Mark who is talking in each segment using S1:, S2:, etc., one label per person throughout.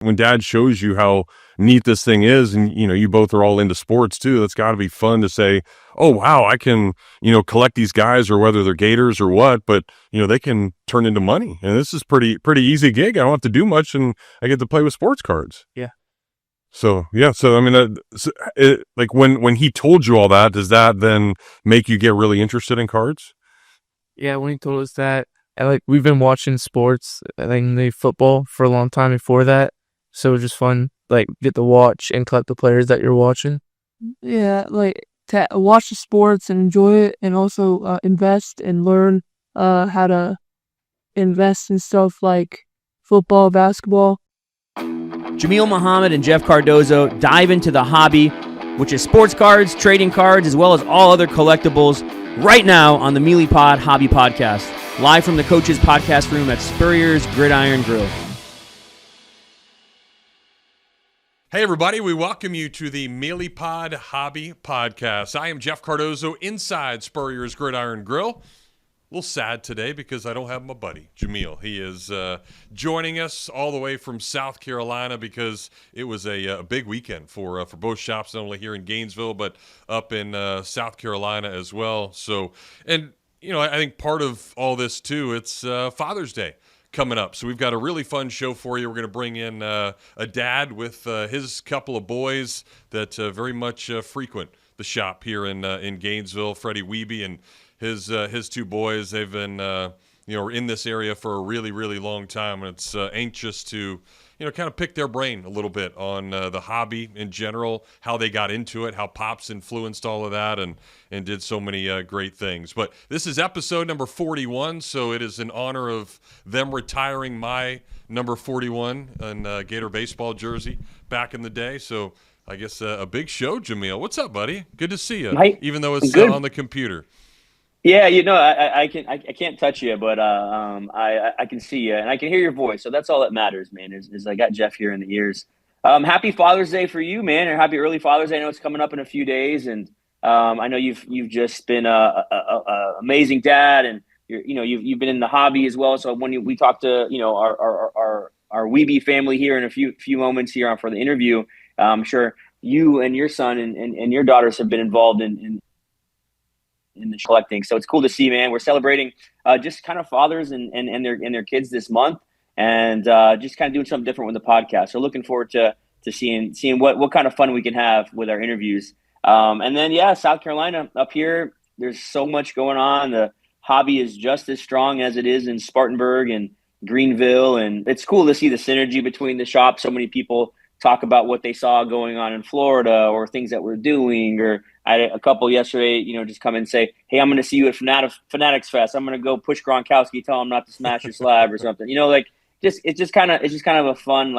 S1: when dad shows you how neat this thing is, and, you both are all into sports too, that's got to be fun to say, oh, wow, I can, collect these guys, or whether they're Gators or what, but, they can turn into money. And this is pretty easy gig. I don't have to do much, and I get to play with sports cards.
S2: Yeah.
S1: So, yeah. So, I mean, like when he told you all that, does that then make you get really interested in cards?
S2: Yeah, when he told us that, and we've been watching sports, the football for a long time before that. So it was just fun, get to watch and collect the players that you're watching.
S3: Yeah, to watch the sports and enjoy it, and also invest and learn how to invest in stuff like football, basketball.
S4: Jameel Muhammad and Jeff Cardozo dive into the hobby, which is sports cards, trading cards, as well as all other collectibles, right now on the Meelypod Hobby Podcast, live from the Coach's Podcast Room at Spurrier's Gridiron Grill.
S1: Hey, everybody, we welcome you to the Meelypod Hobby Podcast. I am Jeff Cardozo inside Spurrier's Gridiron Grill. A little sad today because I don't have my buddy, Jameel. He is joining us all the way from South Carolina because it was a big weekend for both shops, not only here in Gainesville, but up in South Carolina as well. So, and, I think part of all this, too, it's Father's Day coming up. So we've got a really fun show for you. We're going to bring in a dad with his couple of boys that very much frequent the shop here in Gainesville, Freddie Wehbe and his two boys. They've been in this area for a really, really long time, and it's anxious to kind of pick their brain a little bit on the hobby in general, how they got into it, how Pops influenced all of that, and did so many great things. But this is episode number 41, so it is in honor of them retiring my number 41 in Gator baseball jersey back in the day. So I guess a big show, Jameel. What's up, buddy? Good to see you, even though it's on the computer.
S5: Yeah, I can't touch you, but I can see you and I can hear your voice, so that's all that matters, man. Is I got Jeff here in the ears. Happy Father's Day for you, man, or happy early Father's Day. I know it's coming up in a few days, and I know you've just been a amazing dad, and you've been in the hobby as well. So when we talk to our Wehbe family here in a few moments here for the interview, I'm sure you and your son and your daughters have been involved in the collecting. So it's cool to see, man. We're celebrating just kind of fathers and their kids this month, and just kind of doing something different with the podcast. So looking forward to seeing what kind of fun we can have with our interviews. And then, South Carolina up here, there's so much going on. The hobby is just as strong as it is in Spartanburg and Greenville. And it's cool to see the synergy between the shops. So many people talk about what they saw going on in Florida or things that we're doing. Or I had a couple yesterday, just come and say, hey, I'm going to see you at Fanatics Fest. I'm going to go push Gronkowski, tell him not to smash your slab or something. It's just kind of a fun,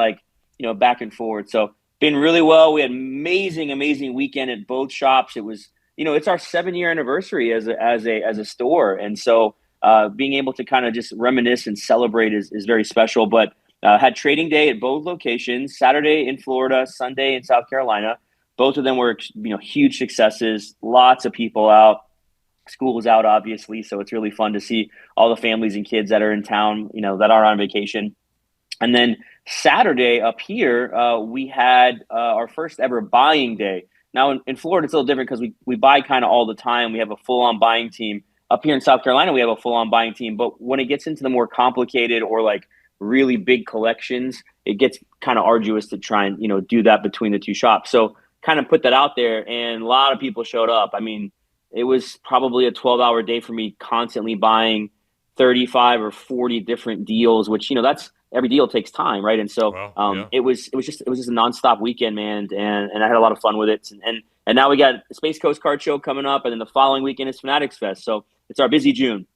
S5: back and forth. So been really well. We had amazing weekend at both shops. It was, it's our 7-year anniversary as a store. And so being able to kind of just reminisce and celebrate is very special. But had trading day at both locations, Saturday in Florida, Sunday in South Carolina. Both of them were, huge successes. Lots of people out. School was out, obviously, so it's really fun to see all the families and kids that are in town, that are on vacation. And then Saturday up here, we had our first ever buying day. Now in Florida, it's a little different because we buy kind of all the time. We have a full-on buying team. Up here in South Carolina, we have a full-on buying team. But when it gets into the more complicated or really big collections, it gets kind of arduous to try and do that between the two shops. So kind of put that out there, and a lot of people showed up. I mean, it was probably a 12-hour day for me, constantly buying 35 or 40 different deals, which that's every deal takes time, right? And so it was just a nonstop weekend, man, and I had a lot of fun with it. And now we got the Space Coast Card Show coming up, and then the following weekend is Fanatics Fest. So it's our busy June.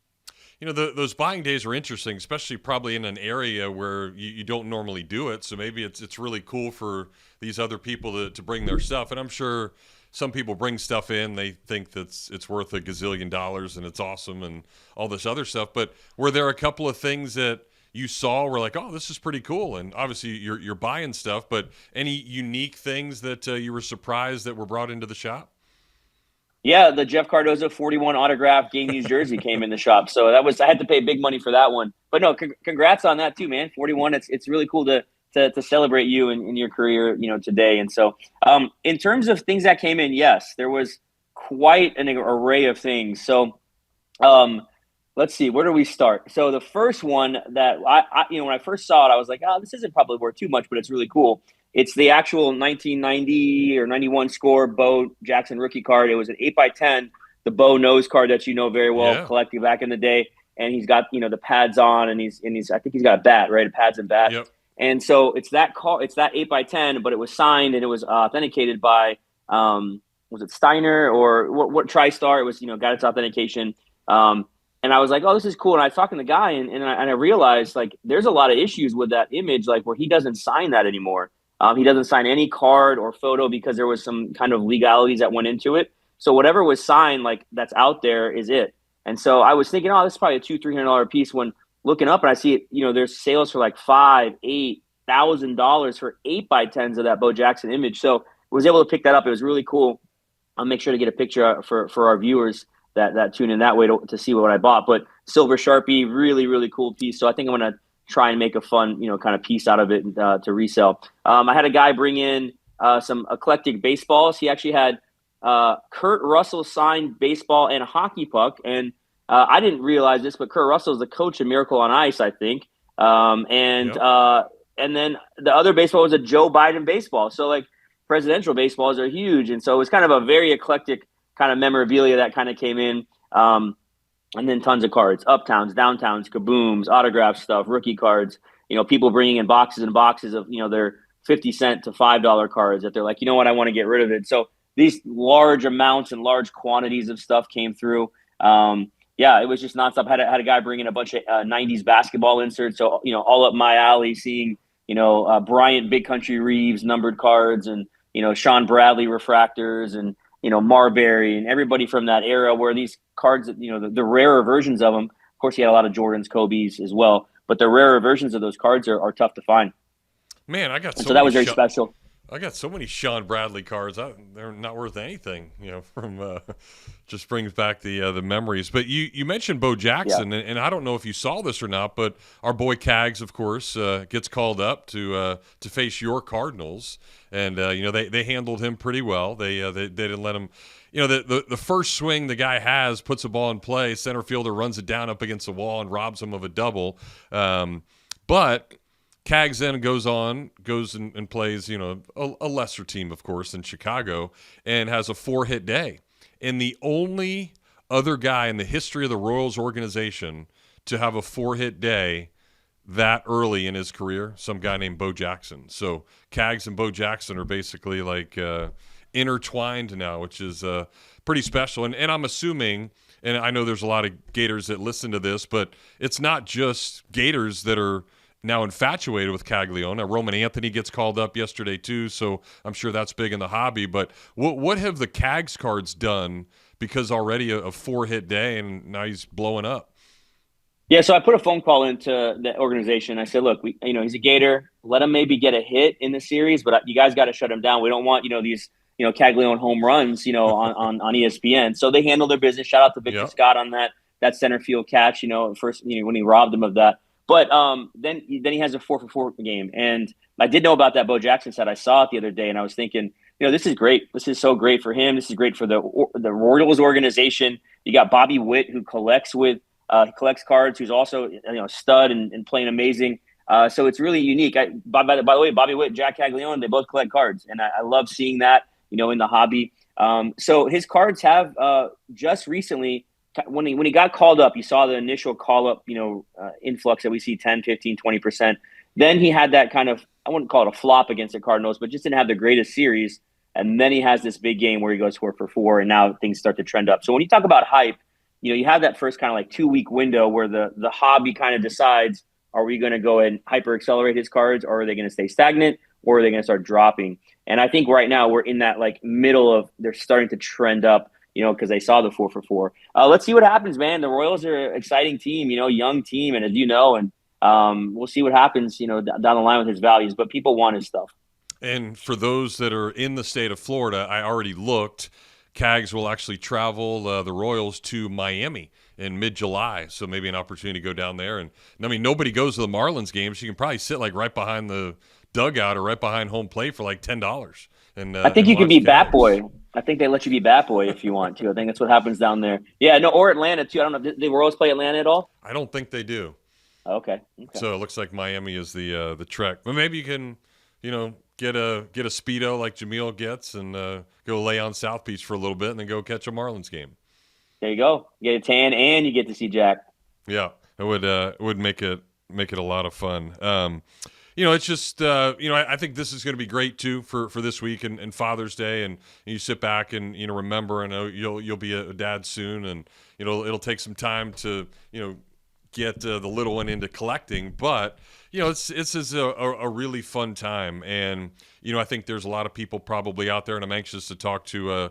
S1: Those buying days are interesting, especially probably in an area where you don't normally do it. So maybe it's really cool for these other people to bring their stuff. And I'm sure some people bring stuff in, they think that it's worth $1 gazillion and it's awesome and all this other stuff. But were there a couple of things that you saw were like, oh, this is pretty cool? And obviously you're buying stuff, but any unique things that you were surprised that were brought into the shop?
S5: Yeah, the Jeff Cardozo 41 autographed game used jersey came in the shop. So I had to pay big money for that one. But no, congrats on that too, man. 41, it's really cool to to celebrate you in your career, today. And so, in terms of things that came in, yes, there was quite an array of things. So, let's see, where do we start? So the first one that when I first saw it, I was like, oh, this isn't probably worth too much, but it's really cool. It's the actual 1990 or 91 score Bo Jackson rookie card. It was an 8x10, the Bo nose card that you know very well, collecting back in the day. And he's got, the pads on, and he's I think he's got a bat, right? A pads and bat.
S1: Yep.
S5: And so it's that 8x10, but it was signed and it was authenticated by was it Steiner or what TriStar? It was, got its authentication. And I was like, oh, this is cool. And I was talking to the guy, and I realized, like, there's a lot of issues with that image, like, where he doesn't sign that anymore. He doesn't sign any card or photo because there was some kind of legalities that went into it. So whatever was signed, like, that's out there is it. And so I was thinking, oh, this is probably a $200-$300 piece. When looking up and I see it, there's sales for like $5,000-$8,000 for 8x10s of that Bo Jackson image. So I was able to pick that up. It was really cool. I'll make sure to get a picture for our viewers that tune in that way to see what I bought. But silver Sharpie, really, really cool piece. So I think I'm going to try and make a fun, kind of piece out of it to resell. I had a guy bring in some eclectic baseballs. He actually had Kurt Russell signed baseball and a hockey puck. And I didn't realize this, but Kurt Russell is the coach of Miracle on Ice, I think. And then the other baseball was a Joe Biden baseball. So, like, presidential baseballs are huge. And so it was kind of a very eclectic kind of memorabilia that kind of came in. And then tons of cards, uptowns, downtowns, kabooms, autograph stuff, rookie cards, people bringing in boxes and boxes of, their 50 cent to $5 cards that they're like, you know what, I want to get rid of it. So these large amounts and large quantities of stuff came through. It was just nonstop. Had a guy bring in a bunch of 90s basketball inserts. So, all up my alley, seeing, Bryant Big Country Reeves numbered cards, and, Sean Bradley refractors, and, Marbury, and everybody from that era, where these cards, the rarer versions of them, of course, he had a lot of Jordans, Kobe's as well, but the rarer versions of those cards are tough to find.
S1: Man, I got
S5: so that was very special.
S1: I got so many Sean Bradley cards. They're not worth anything, from just brings back the memories. But you mentioned Bo Jackson, and I don't know if you saw this or not, but our boy Cags, of course, gets called up to face your Cardinals, and they handled him pretty well. They didn't let him. The first swing the guy has puts a ball in play. Center fielder runs it down up against the wall and robs him of a double. But Cags then goes and plays, a lesser team, of course, in Chicago, and has a 4-hit day. And the only other guy in the history of the Royals organization to have a 4-hit day that early in his career, some guy named Bo Jackson. So Cags and Bo Jackson are basically like intertwined now, which is pretty special. And I'm assuming, and I know there's a lot of Gators that listen to this, but it's not just Gators that are now infatuated with Caglione. Roman Anthony gets called up yesterday too, so I'm sure that's big in the hobby. But what have the Cags cards done? Because already a 4-hit day, and now he's blowing up.
S5: Yeah, so I put a phone call into the organization. I said, look, he's a Gator. Let him maybe get a hit in the series, but you guys got to shut him down. We don't want these Caglione home runs on ESPN. So they handle their business. Shout out to Victor Scott on that center field catch. First when he robbed him of that. But then he has a 4-for-4 game, and I did know about that Bo Jackson set. I saw it the other day, and I was thinking, this is great. This is so great for him. This is great for the Royals organization. You got Bobby Witt, who collects cards, who's also a stud and playing amazing. So it's really unique. By the way, Bobby Witt, Jack Caglione, they both collect cards, and I love seeing that in the hobby. So his cards have just recently. When he got called up, you saw the initial call up, influx that we see 10, 15, 20%. Then he had that kind of, I wouldn't call it a flop against the Cardinals, but just didn't have the greatest series. And then he has this big game where he goes 4-for-4, and now things start to trend up. So when you talk about hype, you have that first kind of like 2-week window where the hobby kind of decides, are we going to go and hyper accelerate his cards, or are they going to stay stagnant, or are they going to start dropping? And I think right now we're in that like middle of, they're starting to trend up, because they saw the 4-for-4. Let's see what happens, man. The Royals are an exciting team, young team, and as and we'll see what happens, down the line with his values. But people want his stuff.
S1: And for those that are in the state of Florida, I already looked. Cags will actually travel the Royals to Miami in mid-July, so maybe an opportunity to go down there. And I mean, nobody goes to the Marlins games. You can probably sit like right behind the dugout or right behind home plate for like $10. And
S5: I think
S1: and
S5: you can
S1: watch
S5: be Bat
S1: games.
S5: Boy. I think they let you be Bat Boy if you want to. I think that's what happens down there. Yeah, no, or Atlanta too. I don't know. Did the Royals play Atlanta at all?
S1: I don't think they do.
S5: Okay.
S1: So it looks like Miami is the trek. But maybe you can, get a speedo like Jameel gets and go lay on South Beach for a little bit and then go catch a Marlins game.
S5: There you go. You get a tan and you get to see Jack.
S1: Yeah, it would make it a lot of fun. It's just I think this is going to be great too for this week and Father's Day, and you sit back and remember, and you'll be a dad soon, and it'll take some time to get the little one into collecting, but it's a really fun time, and I think there's a lot of people probably out there, and I'm anxious to talk to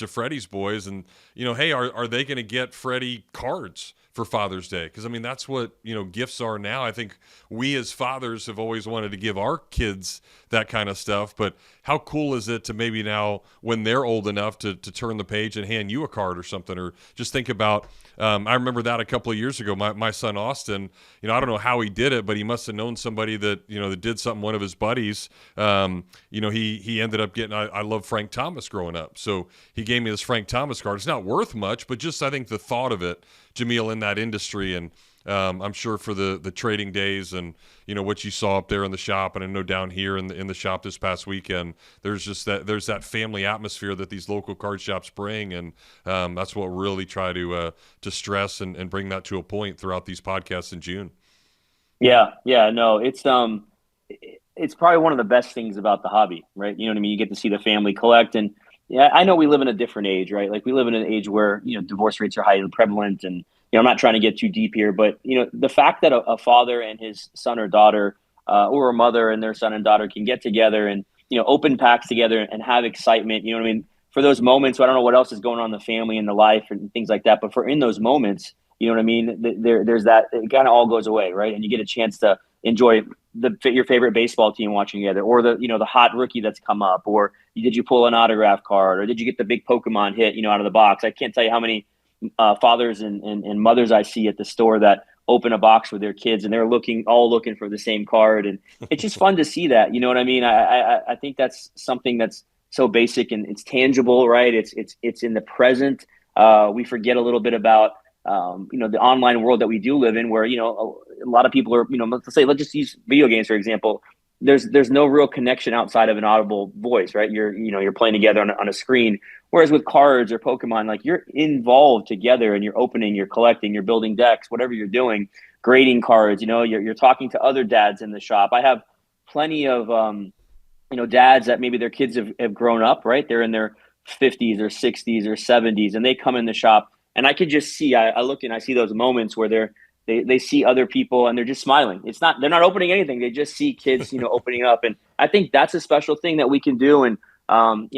S1: Freddie's boys, and hey, are they going to get Freddie cards for Father's Day? Because I mean, that's what gifts are now. I think we as fathers have always wanted to give our kids that kind of stuff, but how cool is it to maybe now when they're old enough to turn the page and hand you a card or something, or just think about I remember that a couple of years ago, my son Austin, I don't know how he did it, but he must have known somebody that that did something, one of his buddies. He ended up getting, I love Frank Thomas growing up, so he gave me this Frank Thomas card. It's not worth much, but just I think the thought of it, Jameel, in that industry, and I'm sure for the trading days and what you saw up there in the shop, and I know down here in the shop this past weekend, there's that family atmosphere that these local card shops bring, and that's what we'll really try to stress and bring that to a point throughout these podcasts in June.
S5: Yeah, no, it's probably one of the best things about the hobby, right? You know what I mean? You get to see the family collect, and yeah, I know we live in a different age, right? Like we live in an age where divorce rates are highly prevalent, and I'm not trying to get too deep here, but the fact that a father and his son or daughter, or a mother and their son and daughter can get together and open packs together and have excitement, you know what I mean? For those moments, so I don't know what else is going on in the family and the life and things like that, but for in those moments, you know what I mean? There's that, it kind of all goes away, right? And you get a chance to enjoy your favorite baseball team watching together, or the hot rookie that's come up, or did you pull an autograph card, or did you get the big Pokemon hit out of the box? I can't tell you how many fathers and mothers I see at the store that open a box with their kids and they're all looking for the same card, and it's just fun to see that. You know what I mean? I think that's something that's so basic and it's tangible, right? It's in the present. We forget a little bit about the online world that we do live in, where a lot of people are let's just use video games for example. There's no real connection outside of an audible voice, right? You're playing together on a screen. Whereas with cards or Pokemon, like you're involved together and you're opening, you're collecting, you're building decks, whatever you're doing, grading cards. You're talking to other dads in the shop. I have plenty of dads that maybe their kids have grown up, right? They're in their 50s or 60s or 70s, and they come in the shop, and I could just see. I look and I see those moments where they see other people and they're just smiling. They're not opening anything. They just see kids, opening up. And I think that's a special thing that we can do. And, I'm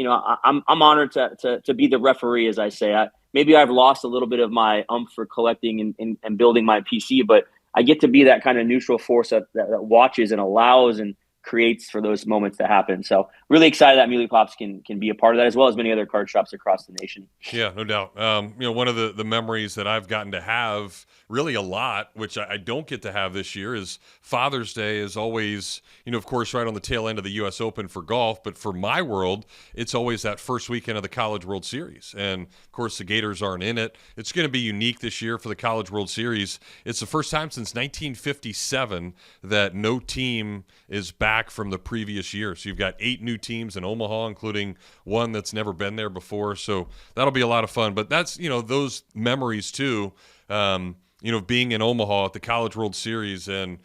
S5: honored to be the referee, as I say. Maybe I've lost a little bit of my for collecting and building my PC, but I get to be that kind of neutral force that watches and allows and creates for those moments to happen. So really excited that Meelypops can be a part of that, as well as many other card shops across the nation.
S1: Yeah, no doubt. One of the memories that I've gotten to have really a lot, which I don't get to have this year, is Father's Day is always, of course, right on the tail end of the U.S. Open for golf. But for my world, it's always that first weekend of the College World Series. And, of course, the Gators aren't in it. It's going to be unique this year for the College World Series. It's the first time since 1957 that no team is back from the previous year. So you've got 8 new teams in Omaha, including one that's never been there before. So that'll be a lot of fun. But that's, those memories too, being in Omaha at the College World Series and,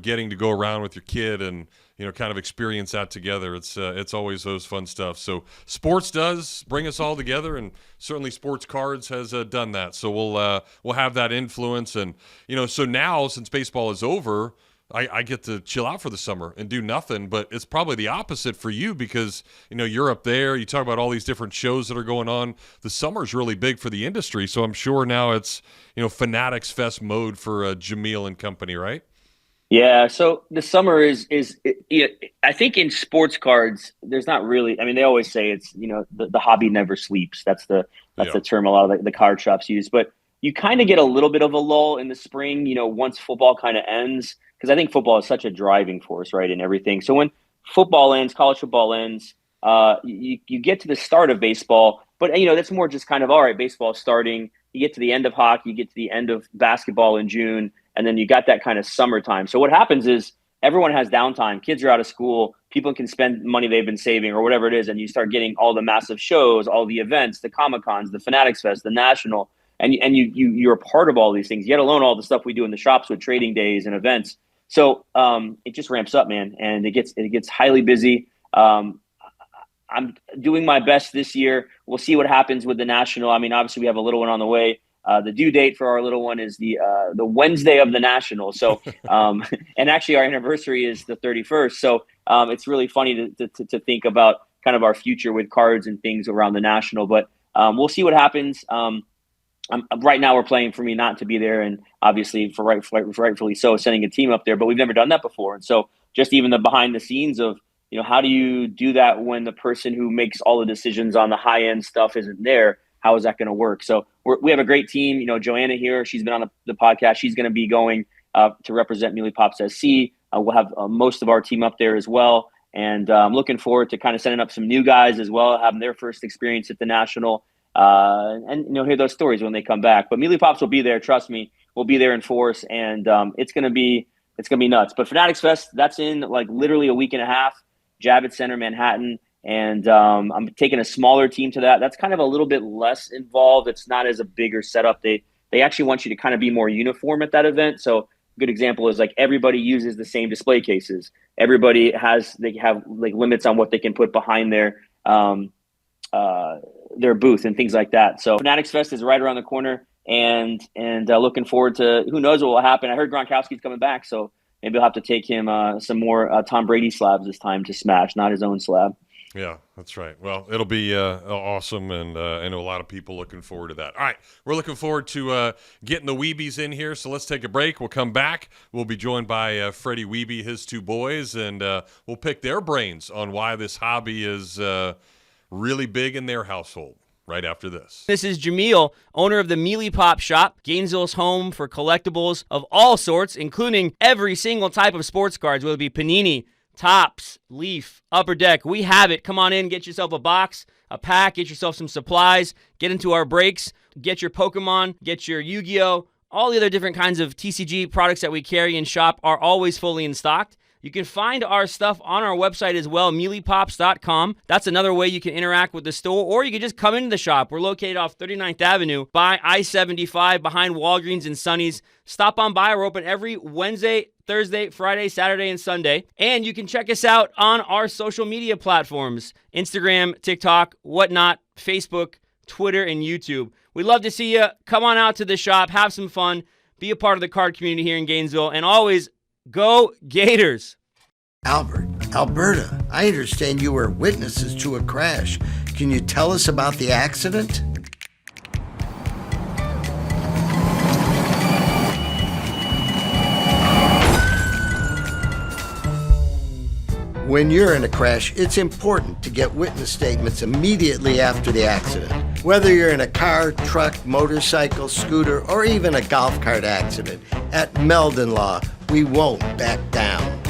S1: getting to go around with your kid and, kind of experience that together. It's always those fun stuff. So sports does bring us all together, and certainly sports cards has done that. So we'll have that influence. And, so now since baseball is over, I get to chill out for the summer and do nothing, but it's probably the opposite for you because, you're up there. You talk about all these different shows that are going on. The summer's really big for the industry, so I'm sure now it's, Fanatics Fest mode for Jameel and company, right?
S5: Yeah, so the summer is I think in sports cards, there's not really, they always say it's, the hobby never sleeps. That's the term a lot of the card shops use, but you kind of get a little bit of a lull in the spring, once football kind of ends, because I think football is such a driving force, right, in everything. So when football ends, college football ends, you get to the start of baseball, but that's more just kind of, all right, baseball starting. You get to the end of hockey, you get to the end of basketball in June, and then you got that kind of summertime. So what happens is everyone has downtime. Kids are out of school. People can spend money they've been saving or whatever it is, and you start getting all the massive shows, all the events, the Comic-Cons, the Fanatics Fest, the National, and you're a part of all these things, yet alone all the stuff we do in the shops with trading days and events. So it just ramps up, man, and it gets highly busy. I'm doing my best this year. We'll see what happens with the National. I mean, obviously we have a little one on the way. The due date for our little one is the Wednesday of the National. So, and actually our anniversary is the 31st. So it's really funny to think about kind of our future with cards and things around the National. But we'll see what happens. Right now we're playing for me not to be there, and obviously rightfully so, sending a team up there. But we've never done that before, and so just even the behind the scenes of how do you do that when the person who makes all the decisions on the high end stuff isn't there? How is that going to work? So we have a great team. Joanna here, she's been on the podcast. She's going to be going to represent Meelypops SC. We'll have most of our team up there as well. And I'm looking forward to kind of setting up some new guys as well, having their first experience at the National, and hear those stories when they come back. But Meelypops will be there. Trust me, we'll be there in force, and it's going to be nuts. But Fanatics Fest, that's in like literally a week and a half. Javits Center, Manhattan. And I'm taking a smaller team to that. That's kind of a little bit less involved. It's not as a bigger setup. They actually want you to kind of be more uniform at that event. So a good example is like everybody uses the same display cases. They have like limits on what they can put behind their booth and things like that. So Fanatics Fest is right around the corner, and looking forward to who knows what will happen. I heard Gronkowski's coming back, so maybe I'll have to take him some more Tom Brady slabs this time to smash, not his own slab.
S1: Yeah, that's right. Well, it'll be awesome, and I know a lot of people looking forward to that. All right, we're looking forward to getting the Wehbes in here, so let's take a break. We'll come back. We'll be joined by Freddie Wehbe, his two boys, and we'll pick their brains on why this hobby is really big in their household. Right after this.
S4: This is Jameel, owner of the Meelypop shop, Gainesville's home for collectibles of all sorts, including every single type of sports cards, whether it be Panini, Topps, Leaf, Upper Deck. We have it. Come on in, get yourself a box, a pack, get yourself some supplies, get into our breaks, get your Pokemon, get your Yu-Gi-Oh! All the other different kinds of TCG products that we carry and shop are always fully in stock. You can find our stuff on our website as well, meelypops.com. That's another way you can interact with the store, or you can just come into the shop. We're located off 39th Avenue by I-75 behind Walgreens and Sonny's. Stop on by. We're open every Wednesday, Thursday, Friday, Saturday, and Sunday. And you can check us out on our social media platforms, Instagram, TikTok, whatnot, Facebook, Twitter, and YouTube. We'd love to see you. Come on out to the shop, have some fun, be a part of the card community here in Gainesville, and always go Gators.
S6: Albert, Alberta, I understand you were witnesses to a crash. Can you tell us about the accident? When you're in a crash, it's important to get witness statements immediately after the accident. Whether you're in a car, truck, motorcycle, scooter, or even a golf cart accident, at Meldon Law, we won't back down.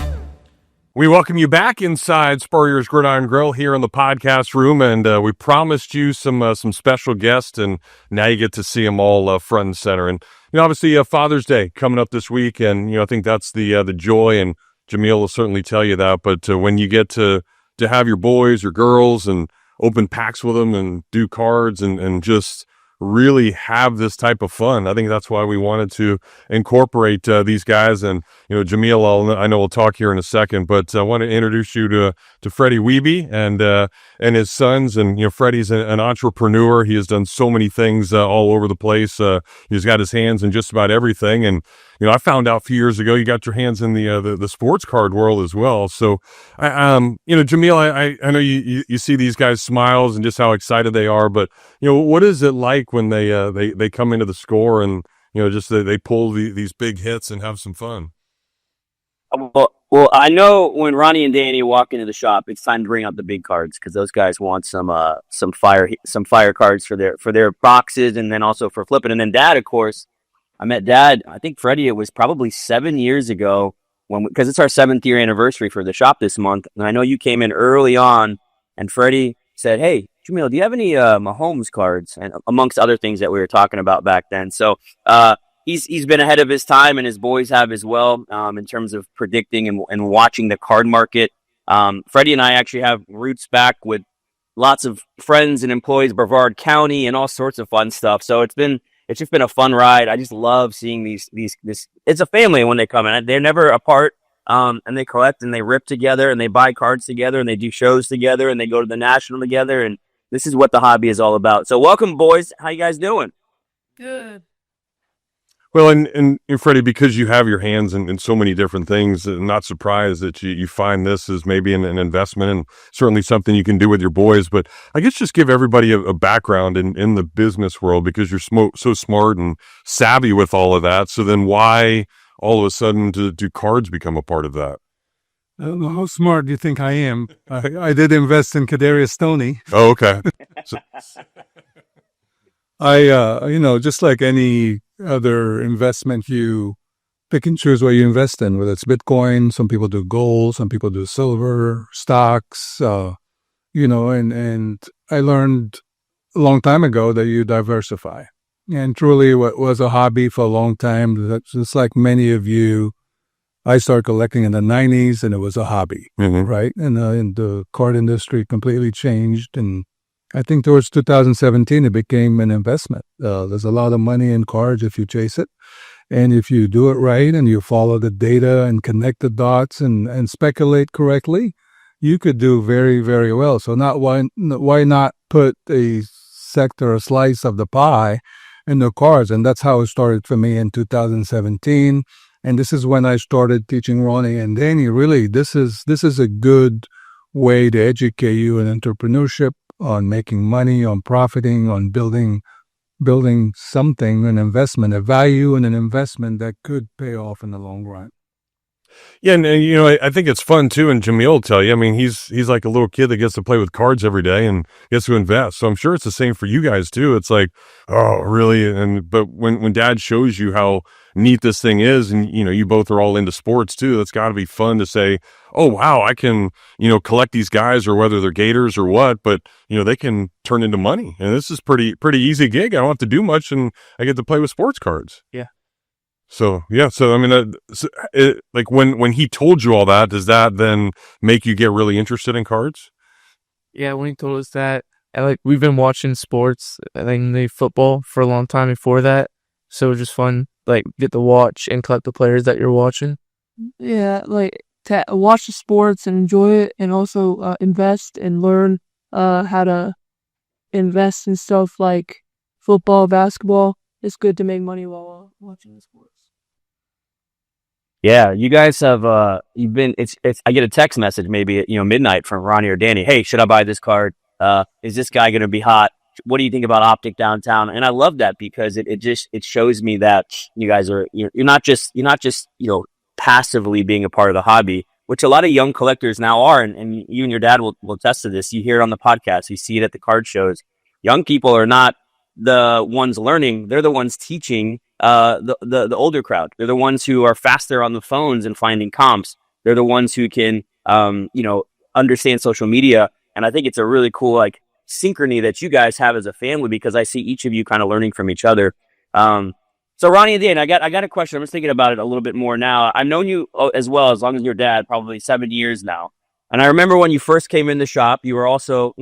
S1: We welcome you back inside Spurrier's Gridiron Grill here in the podcast room, and we promised you some special guests, and now you get to see them all front and center. And obviously Father's Day coming up this week, and I think that's the joy, and Jameel will certainly tell you that. But when you get to have your boys or girls and open packs with them and do cards and just really have this type of fun, I think that's why we wanted to incorporate these guys. And Jameel, I know we'll talk here in a second, but I want to introduce you to Freddie Wehbe and his sons. And Freddie's an entrepreneur. He has done so many things all over the place. He's got his hands in just about everything. And I found out a few years ago you got your hands in the sports card world as well. So, Jameel, I know you see these guys' smiles and just how excited they are. But what is it like when they come into the score and just they pull these big hits and have some fun?
S5: Well, I know when Ronnie and Dany walk into the shop, it's time to bring out the big cards because those guys want some fire cards for their boxes and then also for flipping. And then Dad, of course. I met Dad, I think Freddie, it was probably 7 years ago
S4: because it's our 7th year anniversary for the shop this month, and I know you came in early on, and Freddie said, "Hey, Jameel, do you have any Mahomes cards?" And amongst other things that we were talking about back then. So he's been ahead of his time, and his boys have as well, in terms of predicting and watching the card market. Freddie and I actually have roots back with lots of friends and employees, Brevard County, and all sorts of fun stuff. So it's just been a fun ride. I just love seeing this. It's a family when they come in. They're never apart. And they collect and they rip together and they buy cards together and they do shows together and they go to the National together. And this is what the hobby is all about. So welcome, boys. How you guys doing?
S3: Good.
S1: Well, and Freddie, because you have your hands in so many different things, I'm not surprised that you find this as maybe an investment and certainly something you can do with your boys. But I guess just give everybody a background in the business world, because you're so smart and savvy with all of that. So then why all of a sudden do cards become a part of that?
S7: I don't know how smart do you think I am. I did invest in Kadarius Stoney.
S1: Oh, okay. So,
S7: Just like any other investment, you pick and choose what you invest in, whether it's Bitcoin, some people do gold, some people do silver, stocks, and I learned a long time ago that you diversify. And truly what was a hobby for a long time, just like many of you, I started collecting in the 90s and it was a hobby, right? And the card industry completely changed, and I think towards 2017, it became an investment. There's a lot of money in cards if you chase it. And if you do it right and you follow the data and connect the dots and speculate correctly, you could do very, very well. So why not put a sector, a slice of the pie in the cards? And that's how it started for me in 2017. And this is when I started teaching Ronnie and Dany. Really, this is a good way to educate you in entrepreneurship, on making money, on profiting, on building something, an investment, a value and an investment that could pay off in the long run.
S1: yeah, and I think it's fun too. And Jameel will tell you, I mean, he's like a little kid that gets to play with cards every day and gets to invest. So I'm sure it's the same for you guys too. It's like, oh, really? But when Dad shows you how neat this thing is, and you both are all into sports too, it's got to be fun to say, oh wow, I can collect these guys, or whether they're Gators or what, but they can turn into money. And this is pretty easy gig. I don't have to do much, and I get to play with sports cards.
S2: Yeah.
S1: So yeah, so I mean, like when he told you all that, does that then make you get really interested in cards?
S2: Yeah, when he told us that, we've been watching sports, the football for a long time before that, so it was just fun, get to watch and collect the players that you're watching.
S3: Yeah, to watch the sports and enjoy it, and also invest and learn how to invest in stuff like football, basketball. It's good to make money while watching the sports.
S4: Yeah, you guys have you've been. I get a text message maybe at midnight from Ronnie or Dany. Hey, should I buy this card? Is this guy going to be hot? What do you think about Optic downtown? And I love that, because it shows me that you guys are you're not just passively being a part of the hobby, which a lot of young collectors now are, and you and your dad will attest to this. You hear it on the podcast, you see it at the card shows. Young people are not the ones learning; they're the ones teaching the older crowd. They're the ones who are faster on the phones and finding comps. They're the ones who can understand social media. And I think it's a really cool synchrony that you guys have as a family, because I see each of you kind of learning from each other. So Ronnie and Dany, I got a question. I'm just thinking about it a little bit more now. I've known you as long as your dad, probably 7 years now. And I remember when you first came in the shop, you were also,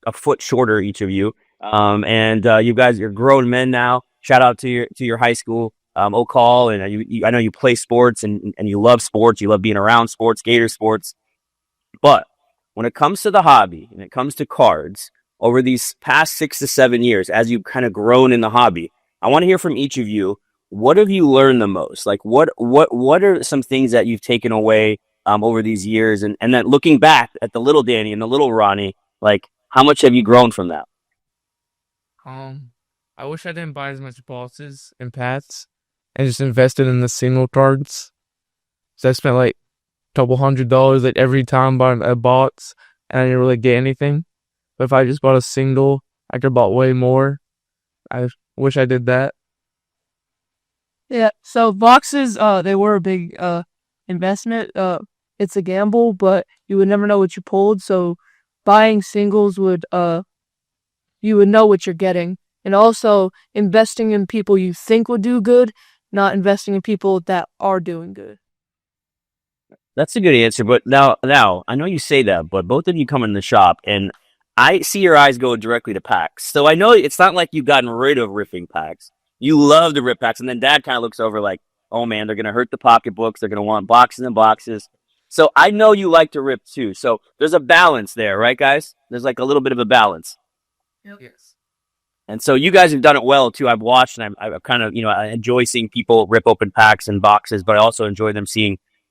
S4: a foot shorter, each of you. And you guys, you're grown men now. Shout out to your high school, Oak Hall. And I know you play sports and you love sports. You love being around sports, Gator sports. But when it comes to the hobby and it comes to cards, over these past 6 to 7 years, as you've kind of grown in the hobby, I want to hear from each of you. What have you learned the most? What are some things that you've taken away over these years? And then looking back at the little Dany and the little Ronnie, how much have you grown from that?
S2: I wish I didn't buy as much bosses and pats and just invested in the single cards. So I spent a couple $100 every time buying a box, and I didn't really get anything. But if I just bought a single, I could have bought way more. I wish I did that.
S3: Yeah, so boxes, they were a big investment. It's a gamble, but you would never know what you pulled. So buying singles you would know what you're getting. And also investing in people you think would do good, not investing in people that are doing good.
S4: That's a good answer. But now, I know you say that, but both of you come in the shop, and I see your eyes go directly to packs. So I know it's not like you've gotten rid of ripping packs. You love to rip packs, and then Dad kind of looks over like, oh man, they're gonna hurt the pocketbooks. They're gonna want boxes and boxes. So I know you like to rip too. So there's a balance there, right, guys? There's like a little bit of a balance.
S2: Yes.
S4: And so you guys have done it well too. I've watched, and I've kind of, I enjoy seeing people rip open packs and boxes, but I also enjoy them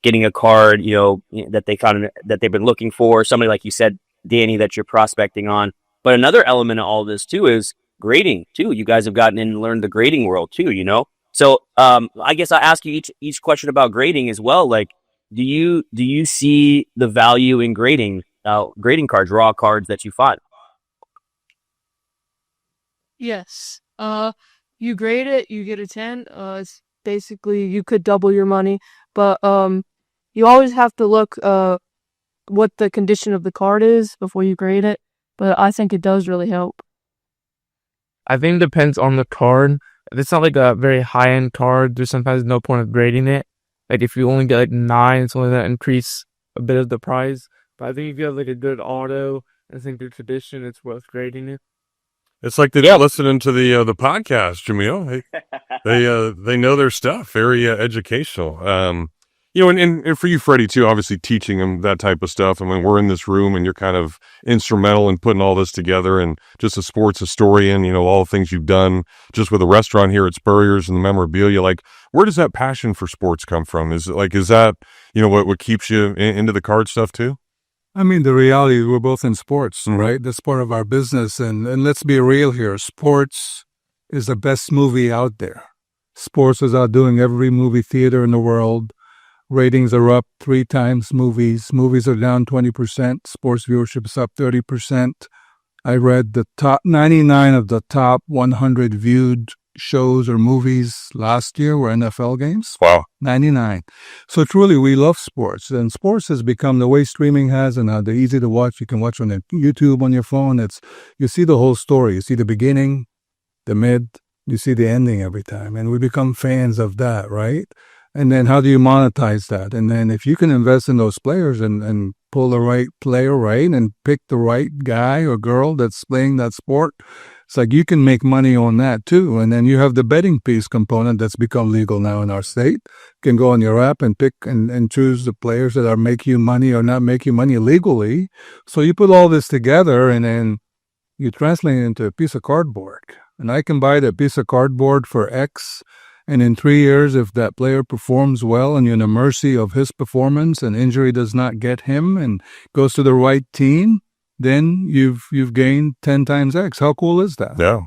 S4: getting a card, that they found, that they've been looking for. Somebody like you said, Dany, that you're prospecting on. But another element of all this too is grading too. You guys have gotten in and learned the grading world too, So I guess I ask you each question about grading as well. Like, do you see the value in grading cards, raw cards that you find?
S3: Yes. You grade it, you get a 10. It's basically you could double your money, but you always have to look what the condition of the card is before you grade it. But I think it does really help.
S2: I think it depends on the card. If it's not like a very high-end card, there's sometimes no point of grading it. Like if you only get like 9, it's only that increase a bit of the price. But I think if you have like a good auto and I think the tradition, it's worth grading it.
S1: It's like they're listening to the podcast, Jameel. They know their stuff. Very educational. And for you, Freddie, too, obviously teaching them that type of stuff. I mean, we're in this room and you're kind of instrumental in putting all this together, and just a sports historian, all the things you've done just with a restaurant here at Spurrier's and the memorabilia. Like, where does that passion for sports come from? Is that, what keeps you into the card stuff too?
S7: I mean, the reality is we're both in sports, right? That's part of our business. And let's be real here. Sports is the best movie out there. Sports is outdoing every movie theater in the world. Ratings are up 3 times movies. Movies are down 20%. Sports viewership is up 30%. I read the top 99 of the top 100 viewed shows or movies last year were NFL games.
S1: Wow.
S7: 99. So truly, we love sports. And sports has become the way streaming has, and they're easy to watch. You can watch on YouTube on your phone. You see the whole story. You see the beginning, the mid, you see the ending every time. And we become fans of that, right? And then how do you monetize that? And then if you can invest in those players and pull the right player, right, and pick the right guy or girl that's playing that sport, it's like you can make money on that too. And then you have the betting piece component that's become legal now in our state. You can go on your app and pick and choose the players that are make you money or not make you money legally. So you put all this together and then you translate it into a piece of cardboard. And I can buy that piece of cardboard for X. And in 3 years, if that player performs well and you're in the mercy of his performance and injury does not get him and goes to the right team, then you've gained 10 times X. How cool is that?
S1: Yeah.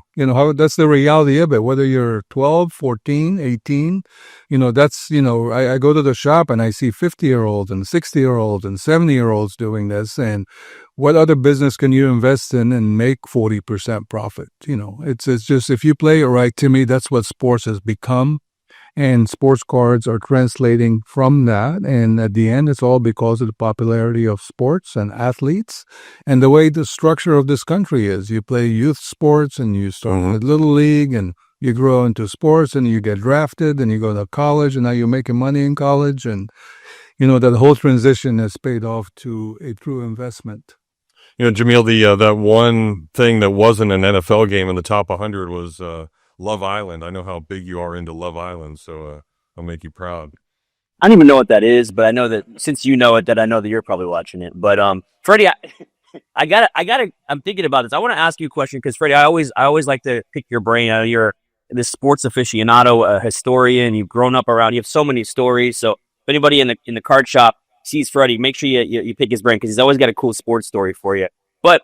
S7: That's the reality of it. Whether you're 12, 14, 18, that's, I go to the shop and I see 50-year-olds and 60-year-olds and 70-year-olds doing this. And what other business can you invest in and make 40% profit? It's just, if you play it right, to me, that's what sports has become. And sports cards are translating from that. And at the end, it's all because of the popularity of sports and athletes and the way the structure of this country is. You play youth sports and you start with Little League and you grow into sports and you get drafted and you go to college and now you're making money in college. And, that whole transition has paid off to a true investment.
S1: Jameel, that one thing that wasn't an NFL game in the top 100 was Love Island. I know how big you are into Love Island, so I'll make you proud.
S4: I don't even know what that is, but I know that since you know it, that I know that you're probably watching it. But Freddie, I'm thinking about this. I want to ask you a question because Freddie, I always like to pick your brain. I know you're this sports aficionado, a historian. You've grown up around. You have so many stories. So if anybody in the card shop sees Freddie, make sure you pick his brain because he's always got a cool sports story for you. But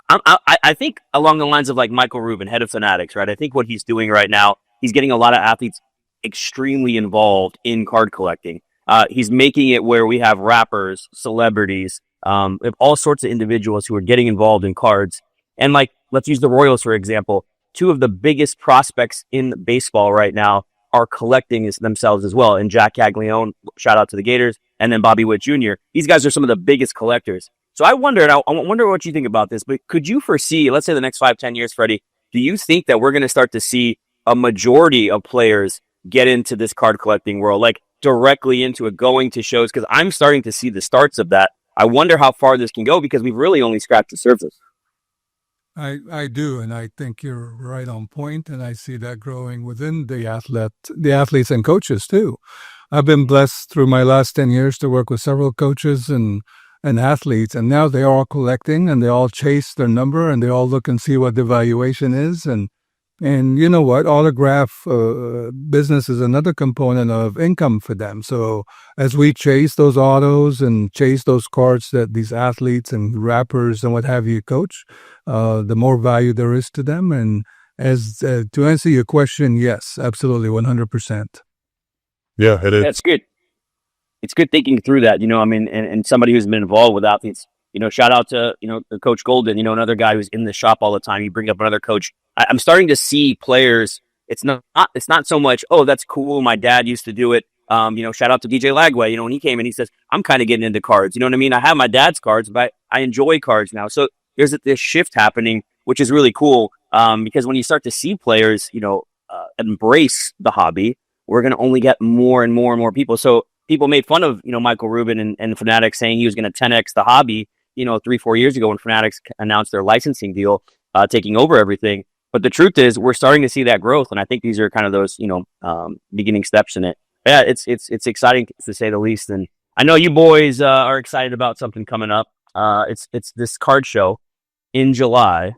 S4: I think along the lines of like Michael Rubin, head of Fanatics, right? I think what he's doing right now, he's getting a lot of athletes extremely involved in card collecting. He's making it where we have rappers, celebrities, all sorts of individuals who are getting involved in cards. And like, let's use the Royals, for example. 2 of the biggest prospects in baseball right now are collecting themselves as well. And Jack Caglione, shout out to the Gators, and then Bobby Witt Jr. These guys are some of the biggest collectors. So I wondered, I wonder what you think about this, but could you foresee, let's say the next 5-10 years, Freddie, do you think that we're going to start to see a majority of players get into this card collecting world, like directly into it, going to shows? Because I'm starting to see the starts of that. I wonder how far this can go because we've really only scratched the surface.
S7: I do, and I think you're right on point, and I see that growing within the athletes and coaches too. I've been blessed through my last 10 years to work with several coaches and athletes, and now they're all collecting, and they all chase their number, and they all look and see what the valuation is, and you know what, autograph business is another component of income for them. So as we chase those autos and chase those cards that these athletes and rappers and what have you coach, the more value there is to them. And as to answer your question, yes, absolutely, 100%.
S1: Yeah, it is.
S4: That's good. It's good thinking through that, I mean, and somebody who's been involved with athletes, shout out to, Coach Golden, another guy who's in the shop all the time. You bring up another coach. I'm starting to see players. It's not so much, oh, that's cool, my dad used to do it. Shout out to DJ Lagway, when he came in, he says, I'm kind of getting into cards. You know what I mean? I have my dad's cards, but I enjoy cards now. So there's this shift happening, which is really cool. Because when you start to see players, embrace the hobby, we're going to only get more and more and more people. So people made fun of, Michael Rubin and Fanatics saying he was going to 10X the hobby, 3-4 years ago when Fanatics announced their licensing deal, taking over everything. But the truth is we're starting to see that growth. And I think these are kind of those, beginning steps in it. Yeah, it's exciting to say the least. And I know you boys are excited about something coming up. It's this card show in July.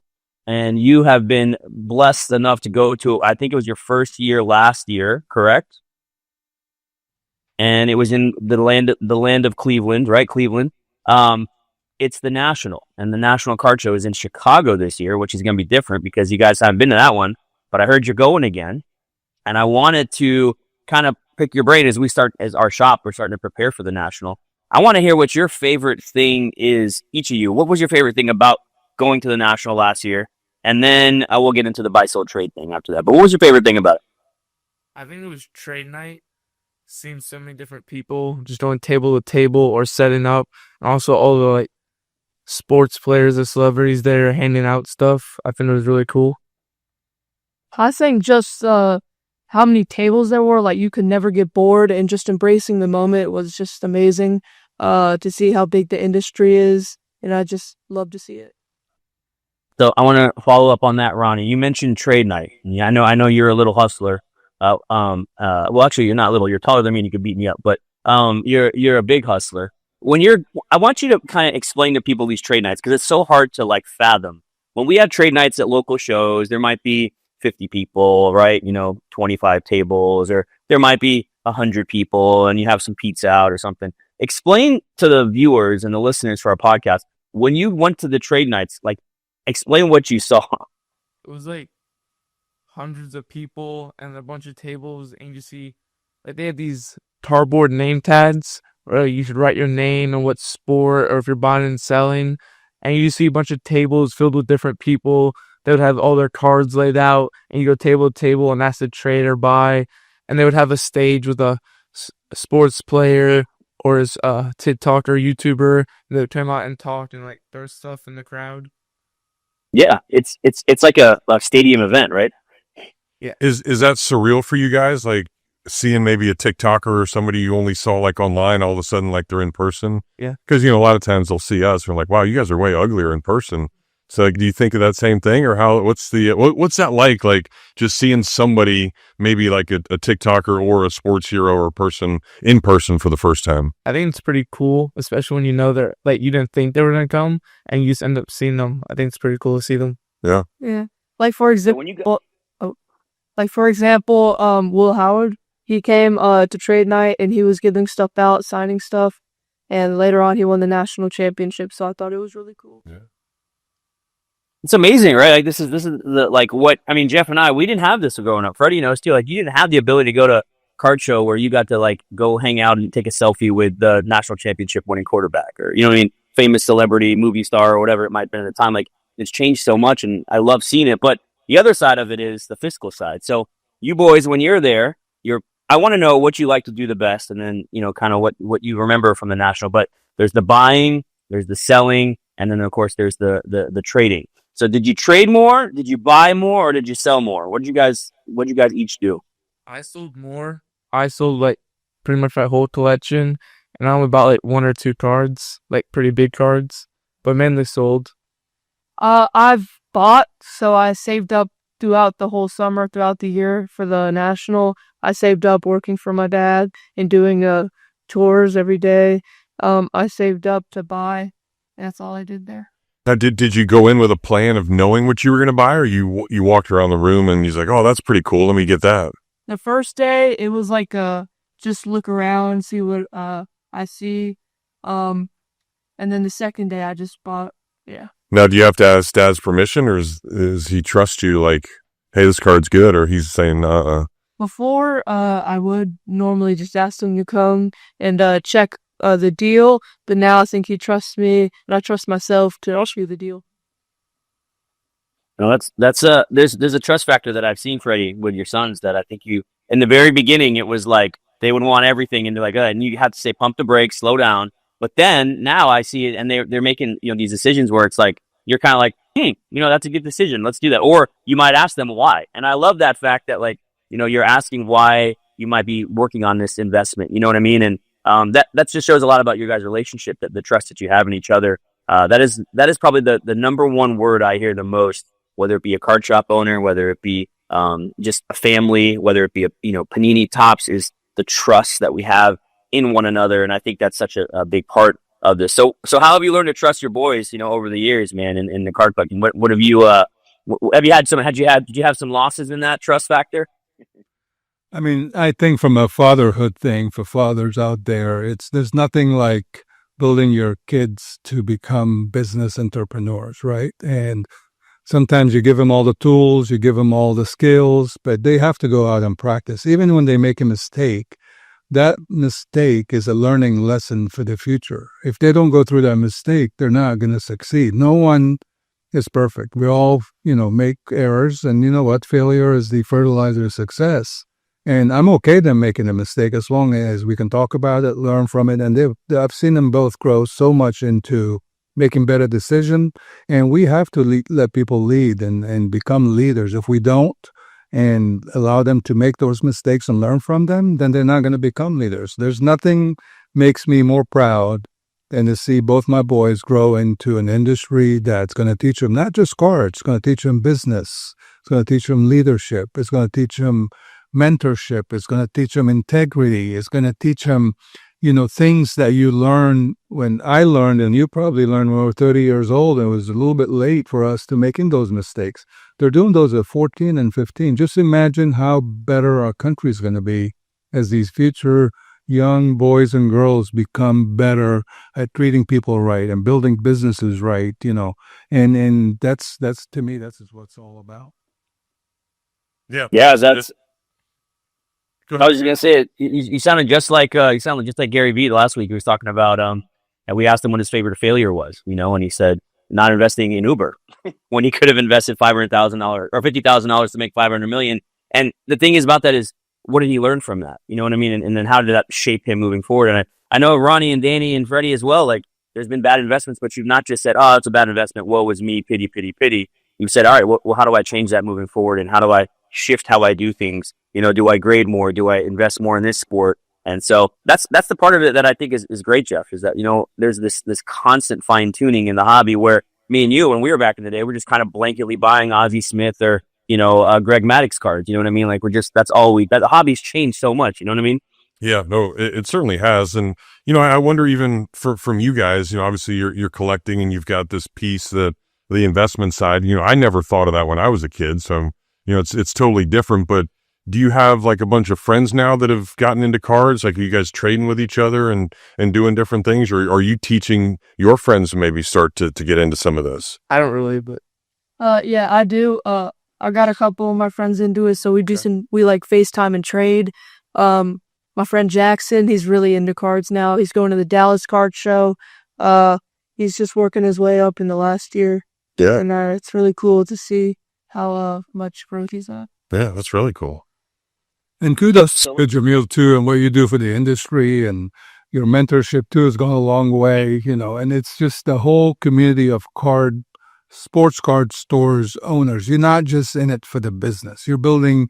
S4: And you have been blessed enough to go to, I think it was your first year last year, correct? And it was in the land of Cleveland, right? Cleveland. It's the National, and the National Card Show is in Chicago this year, which is going to be different because you guys haven't been to that one. But I heard you're going again, and I wanted to kind of pick your brain as our shop, we're starting to prepare for the National. I want to hear what your favorite thing is, each of you. What was your favorite thing about going to the National last year? And then I will get into the buy-sell trade thing after that. But what was your favorite thing about it?
S2: I think it was trade night. Seeing so many different people just going table to table or setting up. And also all the sports players and celebrities there handing out stuff. I think it was really cool.
S3: I think just how many tables there were, you could never get bored, and just embracing the moment was just amazing to see how big the industry is, and I just love to see it.
S4: So I want to follow up on that, Ronnie. You mentioned trade night. Yeah, I know you're a little hustler. Well, actually, you're not little. You're taller than me, and you could beat me up. But you're a big hustler. I want you to kind of explain to people these trade nights because it's so hard to fathom. When we have trade nights at local shows, there might be 50 people, right? 25 tables, or there might be 100 people, and you have some pizza out or something. Explain to the viewers and the listeners for our podcast when you went to the trade nights, explain what you saw.
S2: It was hundreds of people and a bunch of tables, and you see they have these cardboard name tags where you should write your name and what sport or if you're buying and selling, and you see a bunch of tables filled with different people. They would have all their cards laid out, and you go table to table and ask the trade or buy, and they would have a stage with a sports player or his TikTok or YouTuber. They would come out and talk and throw stuff in the crowd.
S4: Yeah, it's like a stadium event, right?
S2: Yeah.
S1: Is that surreal for you guys? Seeing maybe a TikToker or somebody you only saw online, all of a sudden they're in person?
S2: Yeah.
S1: Because a lot of times they'll see us and we're like, wow, you guys are way uglier in person. So do you think of that same thing, or what's that like just seeing somebody maybe a TikToker or a sports hero or a person in person for the first time?
S2: I think it's pretty cool, especially when you know they're you didn't think they were going to come and you just end up seeing them. I think it's pretty cool to see them.
S1: Yeah.
S3: Yeah. For example, Will Howard, he came to trade night and he was giving stuff out, signing stuff, and later on he won the national championship. So I thought it was really cool.
S1: Yeah.
S4: It's amazing, right? This is what I mean. Jeff and I, we didn't have this growing up. Freddie knows too. You didn't have the ability to go to a card show where you got to go hang out and take a selfie with the national championship winning quarterback, or famous celebrity, movie star, or whatever it might have been at the time. It's changed so much, and I love seeing it. But the other side of it is the fiscal side. So you boys, when you're there, I want to know what you like to do the best, and then kind of what you remember from the national. But there's the buying, there's the selling, and then of course there's the trading. So did you trade more? Did you buy more, or did you sell more? What did you guys each do?
S2: I sold more. I sold like pretty much my whole collection, and I only bought like 1 or 2 cards, like pretty big cards, but mainly sold.
S3: I've bought, so I saved up throughout the whole summer, throughout the year for the national. I saved up working for my dad and doing tours every day. I saved up to buy. That's all I did there.
S1: Now, did you go in with a plan of knowing what you were going to buy, or you walked around the room and he's like, oh, that's pretty cool, let me get that?
S3: The first day, it was like just look around, see what I see. And then the second day, I just bought, yeah.
S1: Now, do you have to ask Dad's permission, or is he trust you like, hey, this card's good, or he's saying,
S3: Before, I would normally just ask him to come and check the deal, but now I think he trusts me, and I trust myself to show you the deal.
S4: No, there's a trust factor that I've seen, Freddie, with your sons, that I think you, in the very beginning, it was like they would want everything, and they're like, and you have to say, pump the brakes, slow down. But then now I see it, and they're making these decisions where it's like you're kind of like, that's a good decision, let's do that. Or you might ask them why, and I love that fact that you're asking why you might be working on this investment. You know what I mean? And that just shows a lot about your guys' relationship, that the trust that you have in each other. That is probably the number one word I hear the most, whether it be a card shop owner, whether it be just a family, whether it be Panini Tops, is the trust that we have in one another. And I think that's such a big part of this. So how have you learned to trust your boys, over the years, man, in the card collecting? What have you did you have some losses in that trust factor?
S7: I mean, I think from a fatherhood thing, for fathers out there, there's nothing like building your kids to become business entrepreneurs, right? And sometimes you give them all the tools, you give them all the skills, but they have to go out and practice. Even when they make a mistake, that mistake is a learning lesson for the future. If they don't go through that mistake, they're not going to succeed. No one is perfect. We all, make errors, and you know what? Failure is the fertilizer of success. And I'm okay them making a mistake as long as we can talk about it, learn from it. And I've seen them both grow so much into making better decisions. And we have to let people lead and become leaders. If we don't and allow them to make those mistakes and learn from them, then they're not going to become leaders. There's nothing makes me more proud than to see both my boys grow into an industry that's going to teach them not just cards, it's going to teach them business, it's going to teach them leadership, it's going to teach them mentorship, it's going to teach them integrity, it's going to teach them, things that you learn when I learned, and you probably learned when we were 30 years old, and it was a little bit late for us to making those mistakes. They're doing those at 14 and 15. Just imagine how better our country is going to be as these future young boys and girls become better at treating people right and building businesses right, and that's to me, that's what it's all about.
S1: Yeah.
S4: That's. I was just gonna say, you sounded just like Gary Vee last week. He was talking about and we asked him what his favorite failure was, and he said not investing in Uber when he could have invested $500,000 or $50,000 to make $500 million. And the thing is about that is, what did he learn from that? You know what I mean? And then how did that shape him moving forward? And I know Ronnie and Dany and Freddie as well. Like, there's been bad investments, but you've not just said, "Oh, it's a bad investment. Woe is me. Pity, pity, pity." You've said, "All right, well, how do I change that moving forward? And how do I shift how I do things? Do I grade more? Do I invest more in this sport?" And so that's the part of it that I think is great, Jeff, is that, there's this constant fine tuning in the hobby where me and you, when we were back in the day, we're just kind of blanketly buying Ozzie Smith or, Greg Maddux cards. You know what I mean? Like, the hobby's changed so much. You know what I mean?
S1: Yeah, no, it certainly has. And, I wonder even from you guys, obviously you're collecting and you've got this piece that the investment side, I never thought of that when I was a kid. So, it's totally different. But do you have like a bunch of friends now that have gotten into cards? Like, are you guys trading with each other and doing different things? Or are you teaching your friends to maybe start to get into some of this?
S2: I don't really, but
S3: yeah, I do. I got a couple of my friends into it, so we like FaceTime and trade. My friend Jackson, he's really into cards now. He's going to the Dallas card show. He's just working his way up in the last year.
S1: Yeah.
S3: And it's really cool to see how much growth he's at.
S1: Yeah, that's really cool.
S7: And kudos
S5: So-
S7: to Jameel too, and what you do for the industry, and your mentorship too has gone a long way, and it's just the whole community of sports card stores owners. You're not just in it for the business. You're building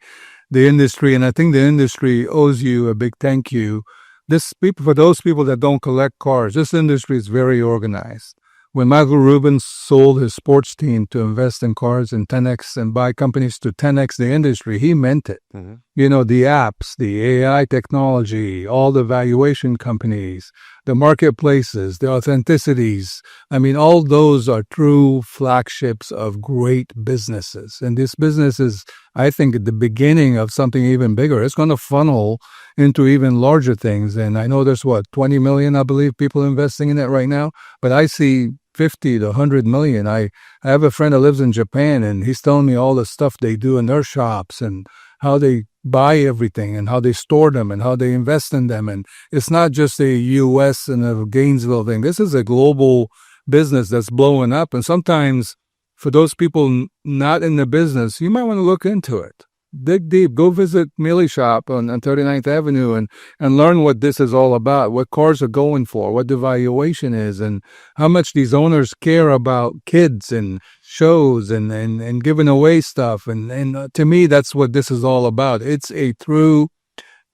S7: the industry, and I think the industry owes you a big thank you. For those people that don't collect cars, this industry is very organized. When Michael Rubin sold his sports team to invest in cars and 10x and buy companies to 10x the industry, he meant it.
S1: Mhm.
S7: The apps, the AI technology, all the valuation companies, the marketplaces, the authenticities. I mean, all those are true flagships of great businesses. And this business is, I think, at the beginning of something even bigger. It's going to funnel into even larger things. And I know there's 20 million, I believe, people investing in it right now. But I see 50 to 100 million. I have a friend that lives in Japan, and he's telling me all the stuff they do in their shops and how they buy everything and how they store them and how they invest in them. And it's not just a U.S. and a Gainesville thing. This is a global business that's blowing up. And sometimes for those people not in the business, you might want to look into it. Dig deep. Go visit Mealy Shop on 39th Avenue and learn what this is all about, what cars are going for, what the valuation is, and how much these owners care about kids and shows and giving away stuff. And to me, that's what this is all about. It's a true,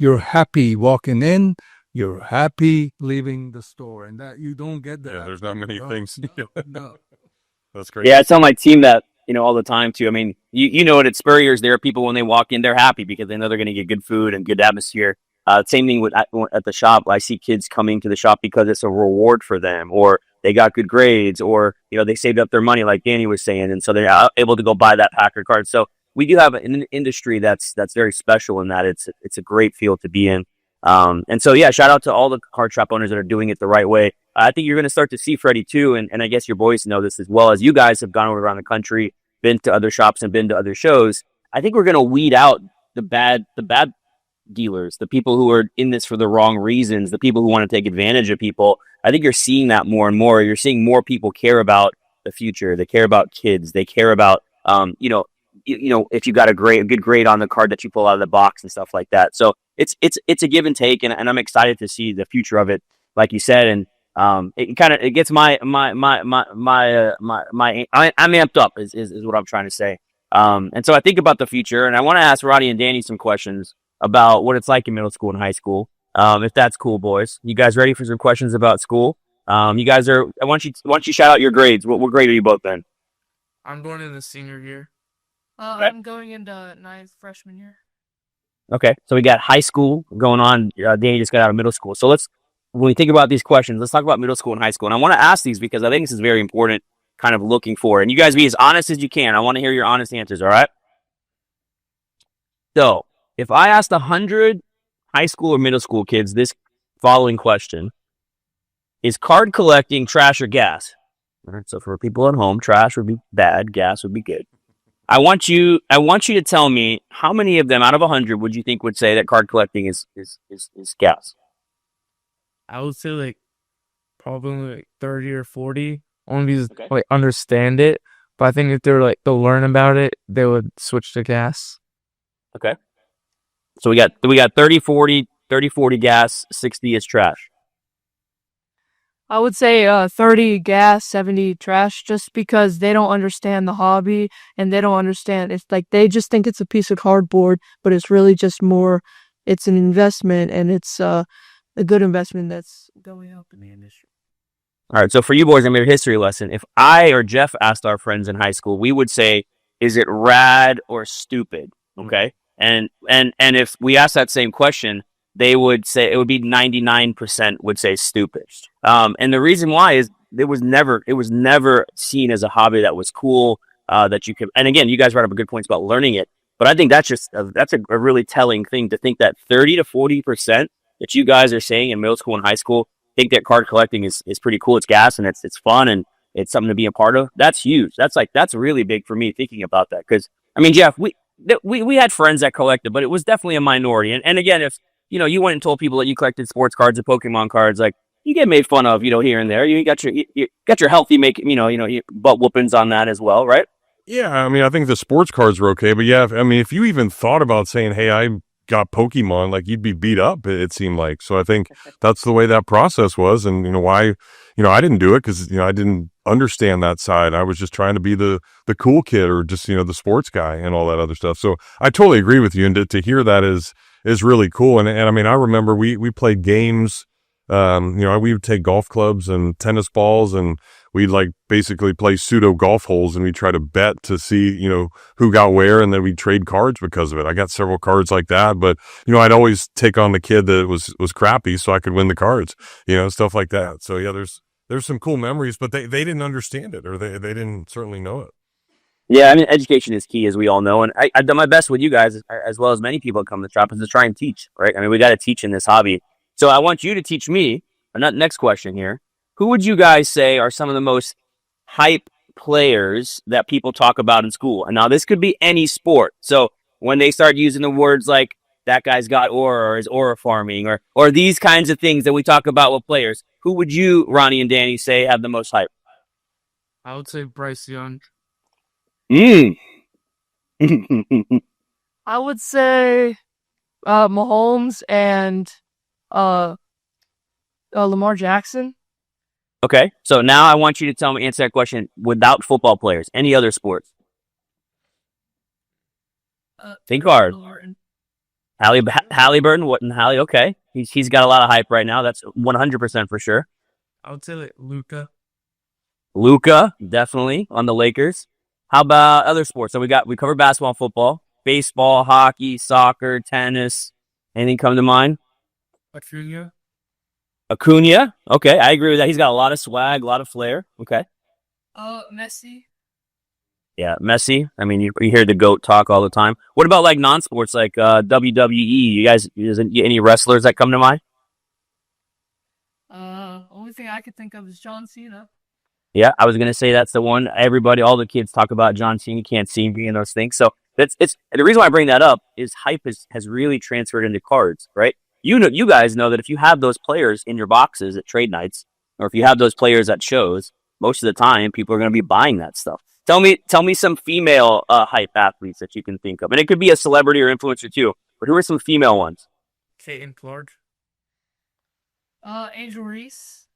S7: you're happy walking in, you're happy leaving the store, and that you don't get that.
S1: Yeah, there's not many things.
S7: No.
S1: That's great.
S5: Yeah, I tell my team that, all the time too. I mean, you know it at Spurrier's, there are people when they walk in, they're happy because they know they're going to get good food and good atmosphere. Same thing at the shop. I see kids coming to the shop because it's a reward for them, or they got good grades, or, they saved up their money like Dany was saying. And so they're able to go buy that Packer card. So we do have an industry that's very special in that it's a great field to be in. And so, yeah, shout out to all the card shop owners that are doing it the right way. I think you're going to start to see Freddie too. And I guess your boys know this as well, as you guys have gone around the country, been to other shops and been to other shows. I think we're going to weed out the bad dealers, the people who are in this for the wrong reasons, the people who want to take advantage of people. I think you're seeing that more and more. You're seeing more people care about the future. They care about kids. They care about, if you got a good grade on the card that you pull out of the box and stuff like that. So it's a give and take, and I'm excited to see the future of it, like you said. And it gets I'm amped up is what I'm trying to say. And so I think about the future, and I want to ask Ronnie and Dany some questions about what it's like in middle school and high school. If that's cool, boys. You guys ready for some questions about school? You guys are. I want you shout out your grades. What grade are you both in?
S2: I'm going in the senior year.
S3: I'm going into ninth freshman year.
S5: Okay, so we got high school going on. Dany just got out of middle school. So when we think about these questions, let's talk about middle school and high school. And I want to ask these because I think this is very important, kind of looking for. And you guys be as honest as you can. I want to hear your honest answers, all right? So if I asked 100 high school or middle school kids this following question, is card collecting trash or gas? All right, so for people at home, trash would be bad, gas would be good. I want you to tell me how many of them out of 100 would you think would say that card collecting is gas?
S2: I would say probably 30 or 40. Only because
S5: Okay.
S2: understand it. But I think if they'll learn about it, they would switch to gas.
S5: Okay. So we got 30, 40 gas, 60 is trash.
S3: I would say 30 gas, 70 trash, just because they don't understand the hobby and they don't understand. It's like they just think it's a piece of cardboard, but it's really just it's an investment, and it's a good investment that's going up in the industry.
S5: All right. So for you boys, I made a history lesson. If I or Jeff asked our friends in high school, we would say, is it rad or stupid? Okay. And if we asked that same question, they would say it would be 99% would say stupid. And the reason why is it was never seen as a hobby that was cool, that you could, and again, you guys brought up a good points about learning it, but I think that's a really telling thing to think that 30 to 40% that you guys are saying in middle school and high school think that card collecting is pretty cool. It's gas and it's fun and it's something to be a part of. That's huge. That's really big for me thinking about that. Cause I mean, Jeff, we had friends that collected, but it was definitely a minority. And again, if, you went and told people that you collected sports cards and Pokemon cards, like you get made fun of, here and there. You got your healthy butt whoopings on that as well, right?
S1: Yeah, I mean, I think the sports cards were okay, but yeah, I mean, if you even thought about saying, hey, I got Pokemon, like you'd be beat up, it seemed like. So I think that's the way that process was. And, why, I didn't do it because, I didn't understand that side. I was just trying to be the cool kid or just, the sports guy and all that other stuff. So I totally agree with you. And to hear that is really cool. And I mean, I remember we played games, we would take golf clubs and tennis balls and we'd like basically play pseudo golf holes and we try to bet to see, who got where, and then we'd trade cards because of it. I got several cards like that, but I'd always take on the kid that was crappy so I could win the cards, stuff like that. So yeah, there's some cool memories, but they didn't understand it, or they didn't certainly know it.
S4: Yeah, I mean, education is key, as we all know, and I've done my best with you guys, as well as many people that come to the shop, is to try and teach, right? I mean, we got to teach in this hobby. So I want you to teach me. Next question here. Who would you guys say are some of the most hype players that people talk about in school? And now this could be any sport. So when they start using the words like that guy's got aura or is aura farming or these kinds of things that we talk about with players, who would you, Ronnie and Dany, say have the most hype?
S2: I would say Bryce Young.
S3: I would say Mahomes and Lamar Jackson.
S4: Okay, so now I want you to answer that question without football players. Any other sports? Think hard. Halliburton, what in Hallie? Okay, he's got a lot of hype right now. That's 100% for sure.
S2: I would say like Luka.
S4: Luka, definitely on the Lakers. How about other sports? So we covered basketball, football, baseball, hockey, soccer, tennis. Anything come to mind? Acuna. Okay, I agree with that. He's got a lot of swag, a lot of flair. Okay.
S3: Messi.
S4: Yeah, Messi. I mean, you hear the GOAT talk all the time. What about like non-sports, like WWE? You guys, any wrestlers that come to mind?
S3: Only thing I could think of is John Cena.
S4: Yeah, I was gonna say that's the one. Everybody, all the kids talk about John Cena. You can't see him being those things. So it's the reason why I bring that up is hype has really transferred into cards, right? You guys know that if you have those players in your boxes at trade nights, or if you have those players at shows, most of the time people are going to be buying that stuff. Tell me some female hype athletes that you can think of, and it could be a celebrity or influencer too. But who are some female ones?
S2: Caitlin Clark.
S3: Angel Reese.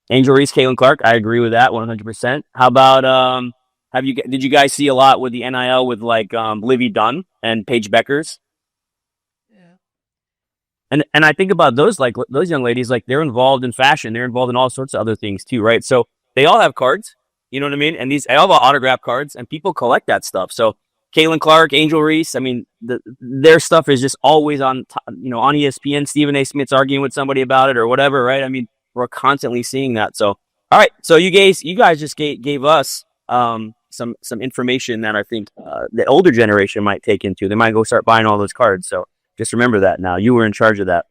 S4: Angel Reese, Caitlin Clark. I agree with that 100%. How about did you guys see a lot with the NIL with like Livy Dunn and Paige Beckers? And I think about those young ladies, like they're involved in fashion, they're involved in all sorts of other things too, right? So they all have cards, you know what I mean? And they all have autograph cards, and people collect that stuff. So Caitlin Clark, Angel Reese, I mean, their stuff is just always on ESPN. Stephen A. Smith's arguing with somebody about it or whatever, right? I mean, we're constantly seeing that. So all right, so you guys just gave us some information that I think the older generation might take into. They might go start buying all those cards. So just remember that now. You were in charge of that.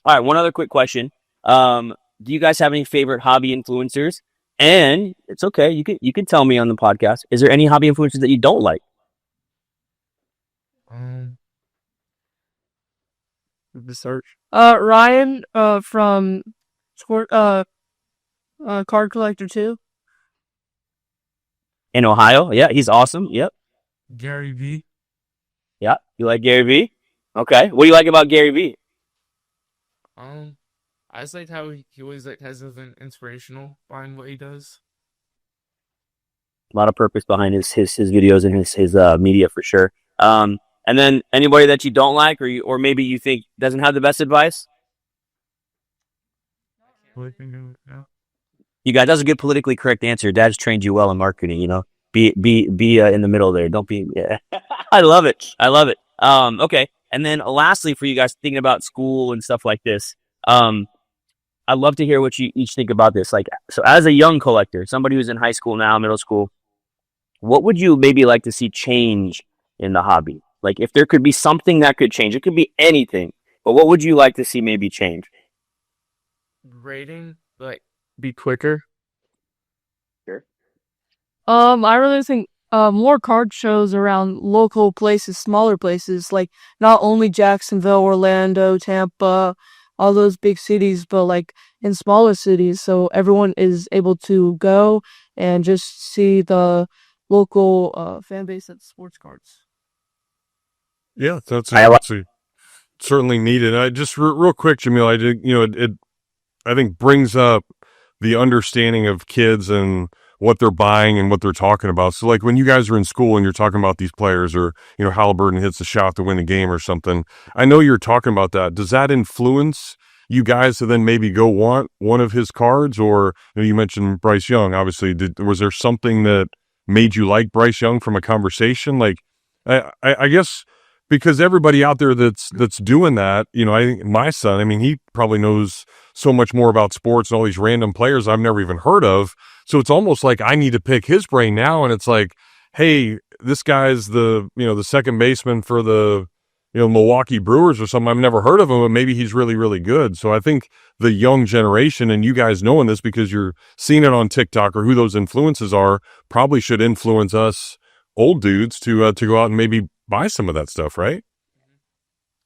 S4: All right, one other quick question. Do you guys have any favorite hobby influencers? And it's okay, you can tell me on the podcast. Is there any hobby influencers that you don't like?
S2: The search.
S3: Ryan from Card Collector 2.
S4: In Ohio? Yeah, he's awesome. Yep.
S2: Gary V.
S4: Yeah, you like Gary V? Okay. What do you like about Gary V?
S2: I just like how he always has something inspirational behind what he does.
S4: A lot of purpose behind his videos and his media for sure. And then anybody that you don't like or maybe you think doesn't have the best advice? You guys, that's a good politically correct answer. Dad's trained you well in marketing, Be in the middle there. Don't be. Yeah. I love it. Okay. And then lastly, for you guys thinking about school and stuff like this, I'd love to hear what you each think about this. Like, so as a young collector, somebody who's in high school now, middle school, what would you maybe like to see change in the hobby? Like, if there could be something that could change, it could be anything, but what would you like to see maybe change?
S2: Rating, like, be quicker.
S4: Sure.
S3: I really think more card shows around local places, smaller places, like not only Jacksonville, Orlando, Tampa, all those big cities, but like in smaller cities, so everyone is able to go and just see the local fan base at sports cards.
S1: Yeah, that's
S4: I
S1: certainly needed. I just real quick, Jameel, I did, it I think brings up the understanding of kids and what they're buying and what they're talking about. So like when you guys are in school and you're talking about these players, or, Halliburton hits a shot to win the game or something, I know you're talking about that. Does that influence you guys to then maybe go want one of his cards? Or you mentioned Bryce Young, obviously. Was there something that made you like Bryce Young from a conversation? Like, I guess because everybody out there that's doing that, I think my son, I mean, he probably knows so much more about sports and all these random players I've never even heard of. So it's almost like I need to pick his brain now. And it's like, hey, this guy's the second baseman for the, Milwaukee Brewers or something. I've never heard of him, but maybe he's really, really good. So I think the young generation, and you guys knowing this because you're seeing it on TikTok or who those influences are, probably should influence us old dudes to go out and maybe buy some of that stuff, right?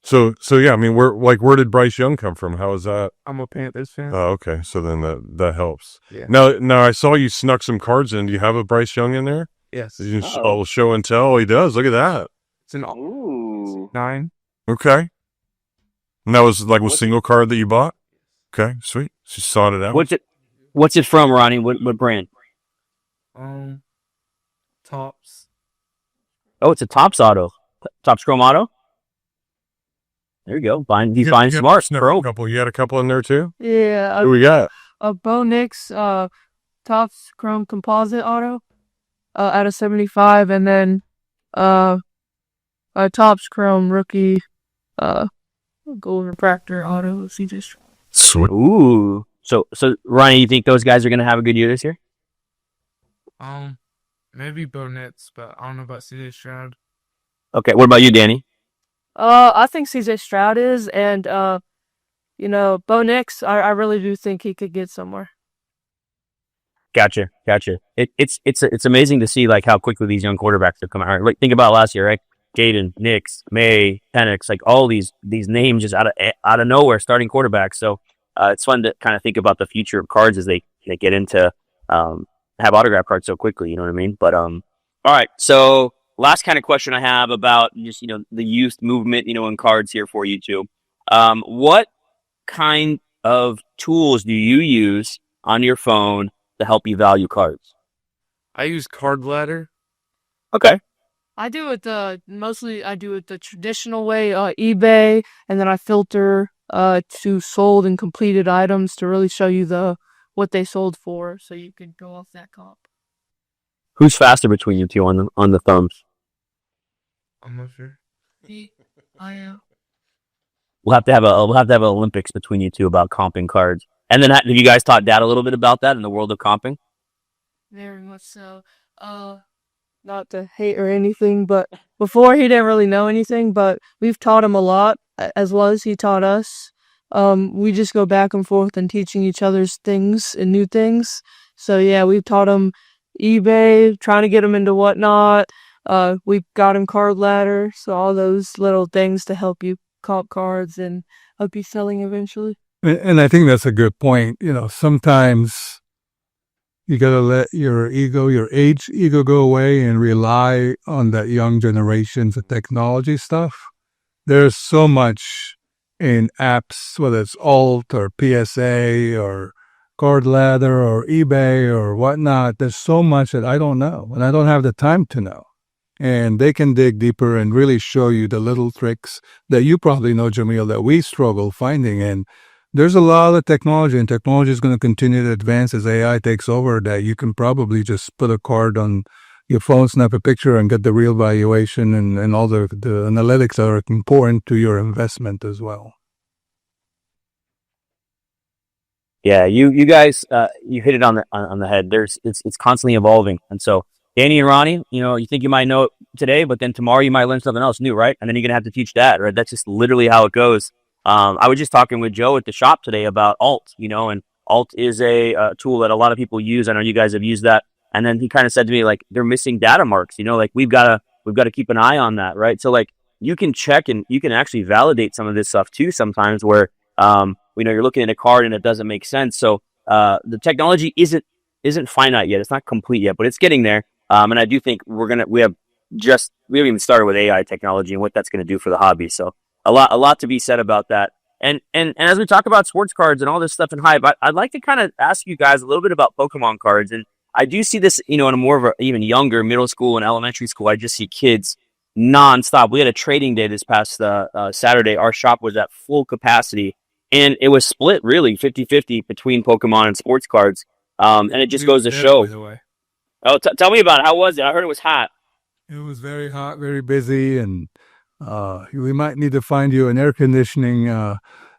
S1: So yeah, I mean, where did Bryce Young come from? How is that?
S2: I'm a Panthers fan.
S1: Oh, okay. So then that helps.
S2: Yeah.
S1: Now I saw you snuck some cards in. Do you have a Bryce Young in there?
S2: Yes.
S1: You show and tell. He does. Look at that.
S2: It's an
S5: Ooh.
S2: 9.
S1: Okay. And that was like a single card that you bought? Okay, sweet. She sought it out.
S4: What's it from, Ronnie? What brand?
S2: Tops.
S4: Oh, it's a Tops auto. Tops Chrome auto? There you go. He's buying smart. Bro.
S1: You had a couple in there too?
S3: Yeah.
S1: Who we got?
S3: A Bo Nix Topps Chrome Composite Auto out of 75, and then a Topps Chrome Rookie Gold Refractor Auto.
S1: Sweet.
S4: Ooh. So Ronnie, you think those guys are going to have a good year this year?
S2: Maybe Bo Nix, but I don't know about CJ Stroud.
S4: Okay. What about you, Dany?
S3: I think CJ Stroud is, and Bo Nix, I really do think he could get somewhere.
S4: Gotcha. It's amazing to see like how quickly these young quarterbacks have come out. Like think about last year, right? Gaden, Nix, May, Penix, like all these names just out of nowhere, starting quarterbacks. So it's fun to kind of think about the future of cards as they get into have autograph cards so quickly. You know what I mean? But all right. So last kind of question I have about just the youth movement, in cards here for you two. What kind of tools do you use on your phone to help you value cards?
S2: I use Card Ladder.
S4: Okay.
S3: I do it mostly. I do it the traditional way, eBay, and then I filter to sold and completed items to really show you what they sold for, so you can go off that comp.
S4: Who's faster between you two on the thumbs?
S2: I'm not sure.
S3: I am.
S4: We'll have to have an Olympics between you two about comping cards. And then have you guys taught Dad a little bit about that in the world of comping?
S3: Very much so. Not to hate or anything, but before he didn't really know anything, but we've taught him a lot as well as he taught us. We just go back and forth and teaching each other's things and new things. So yeah, we've taught him eBay, trying to get him into whatnot. We've got him Card Ladder, so all those little things to help you comp cards and help you selling eventually.
S7: And I think that's a good point. Sometimes you got to let your age ego go away and rely on that young generation's technology stuff. There's so much in apps, whether it's Alt or PSA or Card Ladder or eBay or whatnot. There's so much that I don't know, and I don't have the time to know. And they can dig deeper and really show you the little tricks that you probably know, Jameel, that we struggle finding. And there's a lot of technology, and technology is going to continue to advance as AI takes over, that you can probably just put a card on your phone, snap a picture, and get the real valuation and all the analytics that are important to your investment as well.
S4: Yeah, you guys, you hit it on the head. It's constantly evolving. And so Dany and Ronnie, you think you might know it today, but then tomorrow you might learn something else new, right? And then you're going to have to teach Dad, right? That's just literally how it goes. I was just talking with Joe at the shop today about Alt, and Alt is a tool that a lot of people use. I know you guys have used that. And then he kind of said to me, like, they're missing data marks, like we've got to keep an eye on that, right? So like you can check and you can actually validate some of this stuff too sometimes where, you're looking at a card and it doesn't make sense. So the technology isn't finite yet. It's not complete yet, but it's getting there. And I do think we haven't even started with AI technology and what that's going to do for the hobby. So a lot to be said about that. And as we talk about sports cards and all this stuff in hype, I'd like to kind of ask you guys a little bit about Pokemon cards. And I do see this, in a more of a even younger middle school and elementary school. I just see kids nonstop. We had a trading day this past Saturday. Our shop was at full capacity, and it was split really 50-50 between Pokemon and sports cards. And it just goes to show.
S7: By the way.
S4: Oh, tell me about it. How was it? I heard it was hot.
S7: It was very hot, very busy, and we might need to find you an air conditioning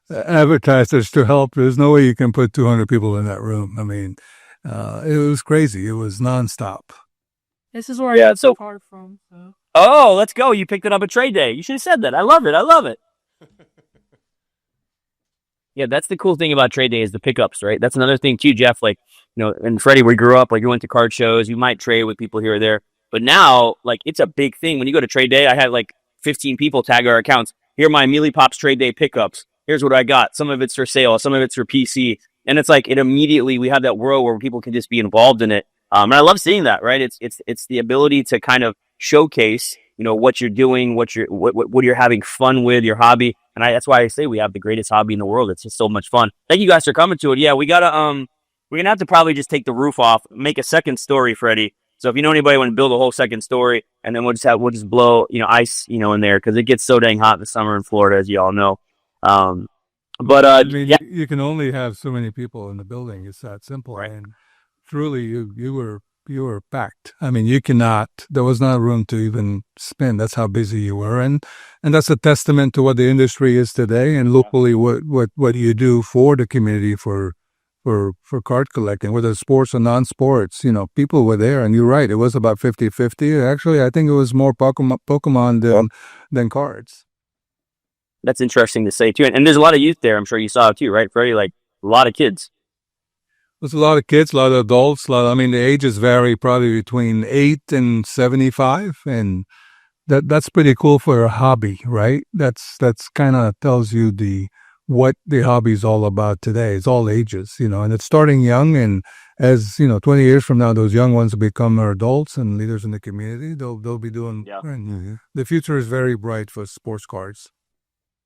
S7: advertisers to help. There's no way you can put 200 people in that room. I mean, it was crazy. It was nonstop.
S3: This is where I got the card from. So.
S4: Oh, let's go. You picked it up at trade day. You should have said that. I love it. Yeah, that's the cool thing about trade day is the pickups, right? That's another thing too, Jeff. Like, and Freddie, we grew up, like, you went to card shows, you might trade with people here or there. But now, like, it's a big thing. When you go to trade day, I had like 15 people tag our accounts. Here are my Meelypops trade day pickups. Here's what I got. Some of it's for sale. Some of it's for PC. And it's like, we have that world where people can just be involved in it. And I love seeing that, right? It's the ability to kind of showcase, what you're doing, what you're having fun with, your hobby. And that's why I say we have the greatest hobby in the world. It's just so much fun. Thank you guys for coming to it. Yeah, we're going to have to probably just take the roof off, make a second story, Freddie. So if you know anybody want to build a whole second story, and then we'll just blow, ice, in there, because it gets so dang hot in the summer in Florida, as you all know.
S7: You can only have so many people in the building. It's that simple.
S4: Right.
S7: And truly, you were packed. I mean, there was not room to even spin. That's how busy you were. And that's a testament to what the industry is today, and locally what you do for the community for card collecting, whether sports or non-sports. People were there, and you're right. It was about 50-50. Actually, I think it was more Pokemon than cards.
S4: That's interesting to say too. And there's a lot of youth there. I'm sure you saw it too, right, Freddie? Like a lot of kids.
S7: There's a lot of kids, a lot of adults. The ages vary probably between 8 and 75, and that's pretty cool for a hobby, right? That's kind of tells you what the hobby is all about today. It's all ages, and it's starting young. And as 20 years from now, those young ones will become adults and leaders in the community. They'll be doing. Yeah. The future is very bright for sports cards.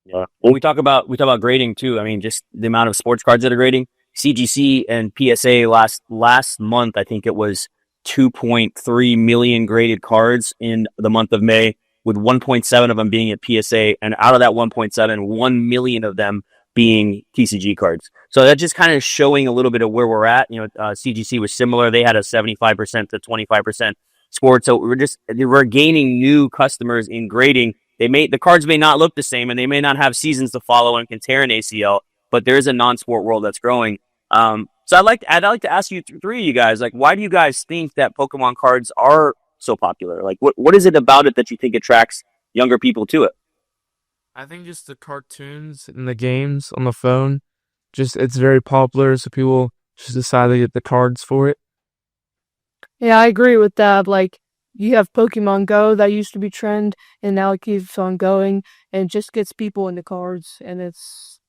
S4: Yeah. Well, we talk about grading too. I mean, just the amount of sports cards that are grading. CGC and PSA last month, I think it was 2.3 million graded cards in the month of May, with 1.7 of them being at PSA, and out of that 1.7, 1 million of them being TCG cards. So that's just kind of showing a little bit of where we're at. CGC was similar. They had a 75% to 25% score. So we're gaining new customers in grading. The cards may not look the same, and they may not have seasons to follow and can tear an ACL, but there is a non-sport world that's growing. So I'd like to ask you three of you guys, like, why do you guys think that Pokemon cards are so popular? Like, what is it about it that you think attracts younger people to it?
S2: I think just the cartoons and the games on the phone, it's very popular, so people just decide to get the cards for it.
S3: Yeah, I agree with that. Like, you have Pokemon Go that used to be trend, and now it keeps on going, and just gets people into cards, and it's,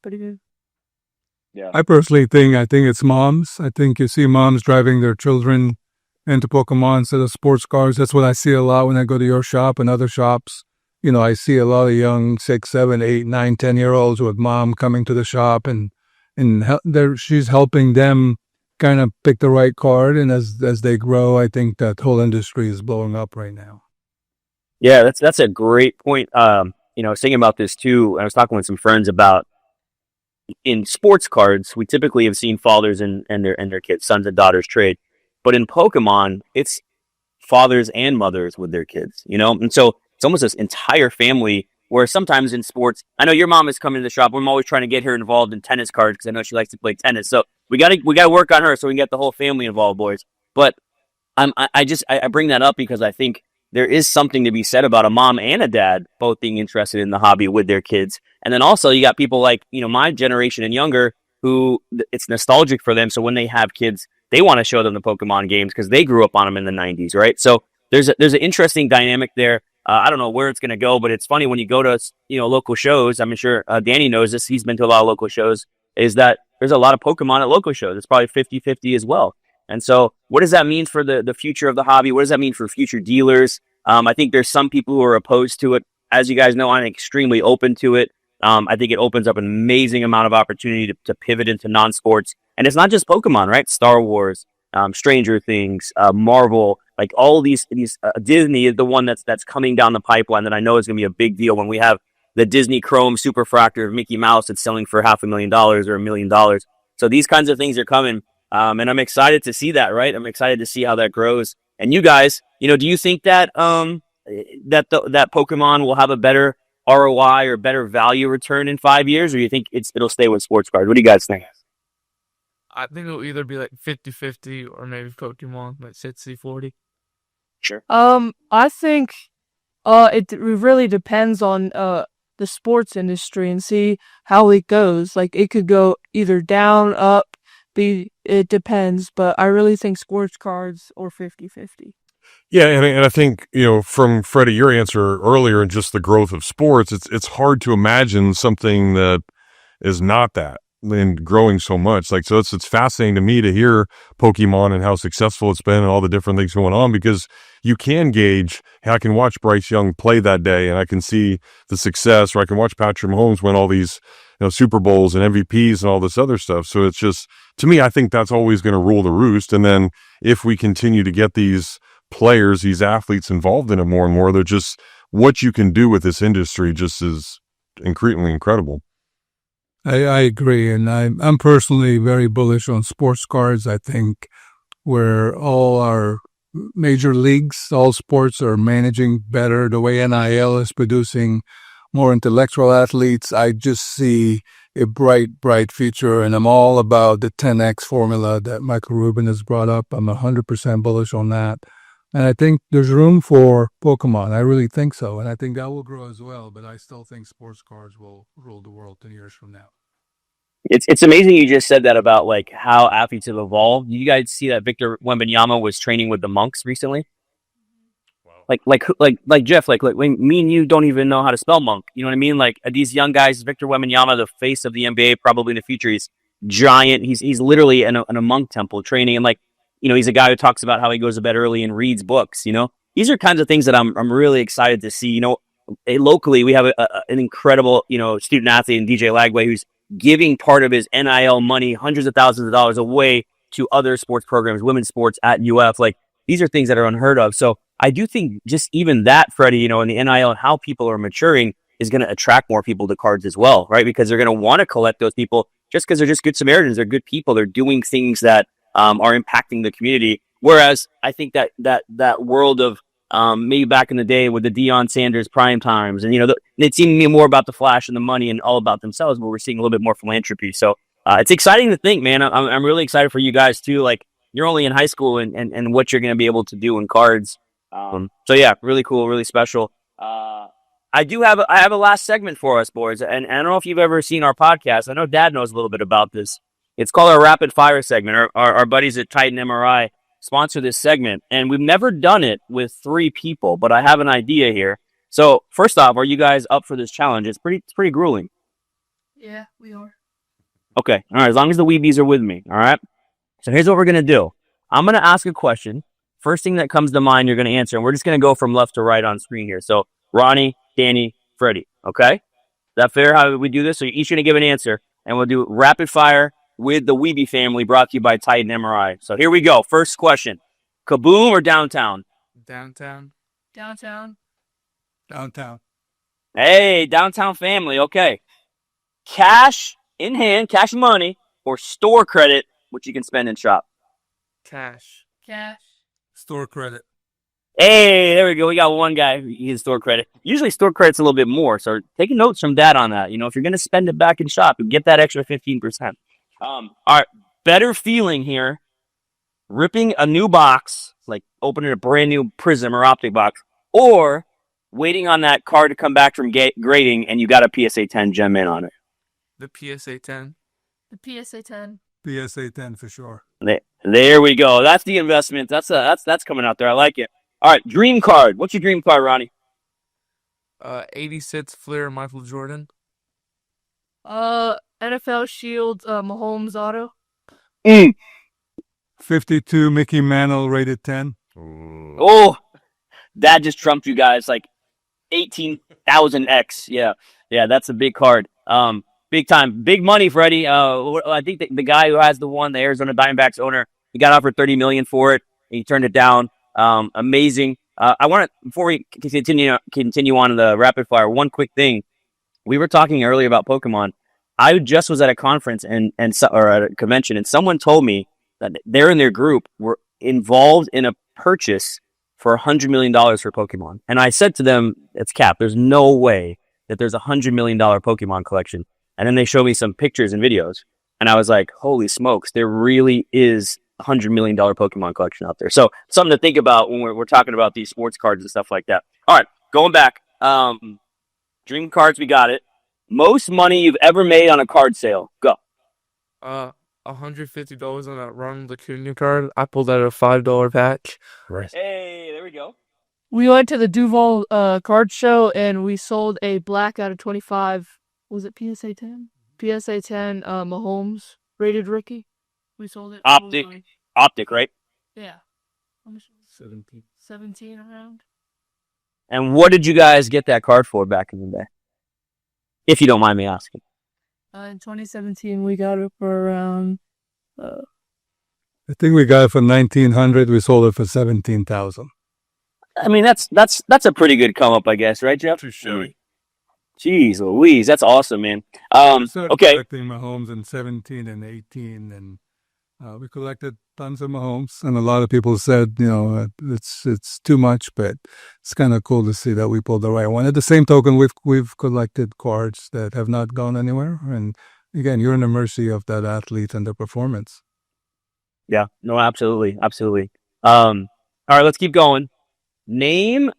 S3: pretty good.
S5: Yeah.
S7: I personally think it's moms. I think you see moms driving their children into Pokemon instead of sports cards. That's what I see a lot when I go to your shop and other shops. I see a lot of young 6, 7, 8, 9, 10-year-olds with mom coming to the shop, and she's helping them kind of pick the right card. And as they grow, I think that whole industry is blowing up right now.
S4: Yeah, that's a great point. I was thinking about this too. I was talking with some friends about, in sports cards, we typically have seen fathers and their kids, sons and daughters, trade. But in Pokemon, it's fathers and mothers with their kids, And so it's almost this entire family, where sometimes in sports, I know your mom is coming to the shop. I'm always trying to get her involved in tennis cards because I know she likes to play tennis. So we got to work on her so we can get the whole family involved, boys. But I bring that up because I think there is something to be said about a mom and a dad both being interested in the hobby with their kids. And then also you got people like, my generation and younger, who it's nostalgic for them. So when they have kids, they want to show them the Pokemon games because they grew up on them in the 90s, right? So there's an interesting dynamic there. I don't know where it's going to go, but it's funny when you go to, local shows. I'm sure Dany knows this. He's been to a lot of local shows, is that there's a lot of Pokemon at local shows. It's probably 50-50 as well. And so what does that mean for the future of the hobby? What does that mean for future dealers? I think there's some people who are opposed to it as you guys know, I'm extremely open to it. I think it opens up an amazing amount of opportunity to pivot into non-sports. And it's not just Pokemon, right? Star Wars, Stranger Things, Marvel, like all these Disney is the one that's coming down the pipeline that I know is going to be a big deal when we have the Disney Chrome Superfractor of Mickey Mouse that's selling for $500,000 or $1 million. So these kinds of things are coming. And I'm excited to see that, right? I'm excited to see how that grows. And you guys, do you think that that Pokemon will have a better ROI or better value return in 5 years, or you think it'll stay with sports cards? What do you guys think?
S2: I think it'll either be like 50-50 or maybe Pokemon like 60-40.
S4: Sure.
S3: I think it really depends on the sports industry and see how it goes. Like it could go either down, up, it depends, but I really think sports cards or 50-50.
S1: Yeah, and I think, from Freddie, your answer earlier and just the growth of sports, it's hard to imagine something that is not that and growing so much. Like, so it's fascinating to me to hear Pokemon and how successful it's been and all the different things going on, because you can gauge, hey, I can watch Bryce Young play that day and I can see the success, or I can watch Patrick Mahomes win all these Super Bowls and MVPs and all this other stuff. So it's just, to me, I think that's always going to rule the roost. And then if we continue to get these players, these athletes involved in it more and more, they're just, what you can do with this industry just is incredibly incredible.
S7: I agree, and I'm personally very bullish on sports cards. I think where all our major leagues, all sports are managing better, the way NIL is producing more intellectual athletes, I just see a bright future, and I'm all about the 10X formula that Michael Rubin has brought up. I'm 100% bullish on that. And I think there's room for Pokemon. I really think so. And I think that will grow as well. But I still think sports cards will rule the world 10 years from now.
S4: It's amazing you just said that about like how athletes have evolved. You guys see that Victor Wembanyama was training with the monks recently? Wow. Like Jeff, like when me and you don't even know how to spell monk. You know what I mean? Like these young guys, Victor Wembanyama, the face of the NBA, probably in the future, he's giant. He's literally in a monk temple training, and like, he's a guy who talks about how he goes to bed early and reads books. These are kinds of things that I'm really excited to see. Locally, we have an incredible, student athlete in DJ Lagway who's giving part of his NIL money, hundreds of thousands of dollars, away to other sports programs, women's sports at UF. Like, these are things that are unheard of. So I do think just even that, Freddie, and the NIL and how people are maturing is going to attract more people to cards as well, right? Because they're going to want to collect those people just because they're just good Samaritans. They're good people. They're doing things that are impacting the community. Whereas I think that world of maybe back in the day with the Deion Sanders prime times, and it seemed to me more about the flash and the money and all about themselves, but we're seeing a little bit more philanthropy. So it's exciting to think, man. I'm really excited for you guys too. Like, you're only in high school and what you're going to be able to do in cards. So yeah, really cool, really special. I have a last segment for us, boys, and I don't know if you've ever seen our podcast. I know Dad knows a little bit about this. It's called our rapid fire segment. Our buddies at Titan MRI sponsor this segment, and we've never done it with 3 people, but I have an idea here. So first off, are you guys up for this challenge? It's pretty grueling.
S3: Yeah, we are.
S4: Okay, all right. As long as the Weebies are with me, all right. So here's what we're gonna do. I'm gonna ask a question. First thing that comes to mind, you're gonna answer, and we're just gonna go from left to right on screen here. So Ronnie, Dany, Freddie. Okay, is that fair? How we do this? So you're each gonna give an answer, and we'll do rapid fire with the Wehbe family, brought to you by Titan MRI. So here we go. First question: Kaboom or downtown?
S2: Downtown.
S3: Downtown.
S7: Downtown.
S4: Hey, downtown family. Okay. Cash in hand, cash money, or store credit, which you can spend in shop?
S2: Cash.
S3: Cash.
S7: Store credit.
S4: Hey, there we go. We got one guy who uses store credit. Usually store credit's a little bit more. So taking notes from Dad on that. If you're going to spend it back in shop, you get that extra 15%. All right. Better feeling here. Ripping a new box, like opening a brand new Prism or Optic box, or waiting on that card to come back from grading and you got a PSA 10 gem in on it.
S2: The PSA 10.
S3: The PSA 10.
S7: PSA 10 for sure.
S4: There we go. That's the investment. That's coming out there. I like it. All right, dream card. What's your dream card, Ronnie?
S2: 86 Flair Michael Jordan.
S3: NFL Shield, Mahomes auto.
S7: 52 Mickey Mantle rated 10.
S4: Oh, that just trumped you guys. Like, 18,000x. Yeah, that's a big card. Big time, big money, Freddie. I think the guy who has the Arizona Diamondbacks owner, he got offered $30 million for it. He turned it down. Amazing. I want to, before we continue on the rapid fire, one quick thing. We were talking earlier about Pokemon. I just was at a conference or at a convention, and someone told me that they're in their group were involved in a purchase for $100 million for Pokemon. And I said to them, it's cap. There's no way that there's $100 million Pokemon collection. And then they showed me some pictures and videos. And I was like, holy smokes, there really is $100 million Pokemon collection out there. So something to think about when we're talking about these sports cards and stuff like that. All right, going back. Dream cards, we got it. Most money you've ever made on a card sale. Go.
S2: $150 on that Ronald Acuna card. I pulled out a $5 pack.
S1: Right.
S5: Hey, there we go.
S3: We went to the Duval card show and we sold a black out of 25. Was it PSA 10? PSA 10 Mahomes rated rookie. We sold it.
S4: Optic, right?
S3: Yeah. 17 around.
S4: And what did you guys get that card for back in the day? If you don't mind me asking.
S3: In 2017, we got it for around.
S7: I think we got it for 1,900. We sold it for 17,000.
S4: I mean, that's a pretty good come up, I guess, right, Jeff?
S1: Too shabby.
S4: Jeez Louise, that's awesome, man.
S7: We started
S4: Okay.
S7: collecting Mahomes in 17 and 18, and we collected tons of Mahomes. And a lot of people said, it's too much, but it's kind of cool to see that we pulled the right one. At the same token, we've collected cards that have not gone anywhere. And again, you're in the mercy of that athlete and their performance.
S4: Yeah, no, absolutely. All right, let's keep going. Name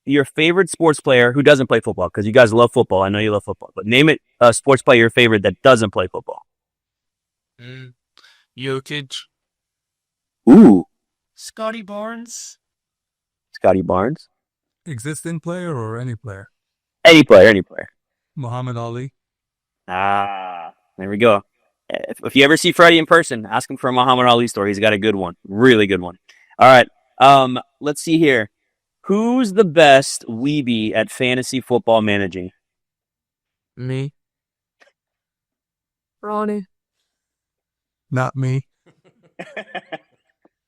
S4: your favorite sports player who doesn't play football, because you guys love football. I know you love football, but name it a sports player your favorite that doesn't play football.
S2: Jokic.
S4: Ooh,
S3: Scotty Barnes.
S4: Scotty Barnes.
S7: Existing player or any player?
S4: Any player.
S7: Muhammad Ali.
S4: There we go. If you ever see Freddie in person, ask him for a Muhammad Ali story. He's got a good one. Really good one. All right. Let's see here. Who's the best Wehbe at fantasy football managing?
S2: Me.
S3: Ronnie.
S7: Not me.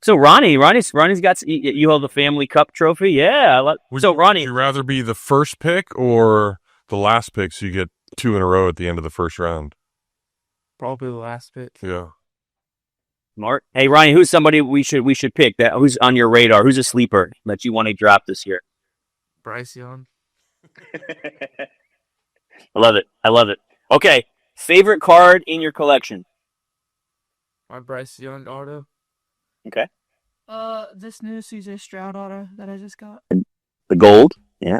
S4: So Ronnie's got, you hold the family cup trophy. Yeah.
S1: Would
S4: Ronnie,
S1: you rather be the first pick or the last pick so you get 2 in a row at the end of the first round?
S2: Probably the last pick.
S1: Yeah.
S4: Smart. Hey, Ronnie, who's somebody we should pick who's on your radar? Who's a sleeper that you want to draft this year?
S2: Bryce Young.
S4: I love it. Okay. Favorite card in your collection?
S2: My Bryce Young auto.
S4: Okay.
S3: This new CJ Stroud auto that I just got.
S4: The gold. Yeah.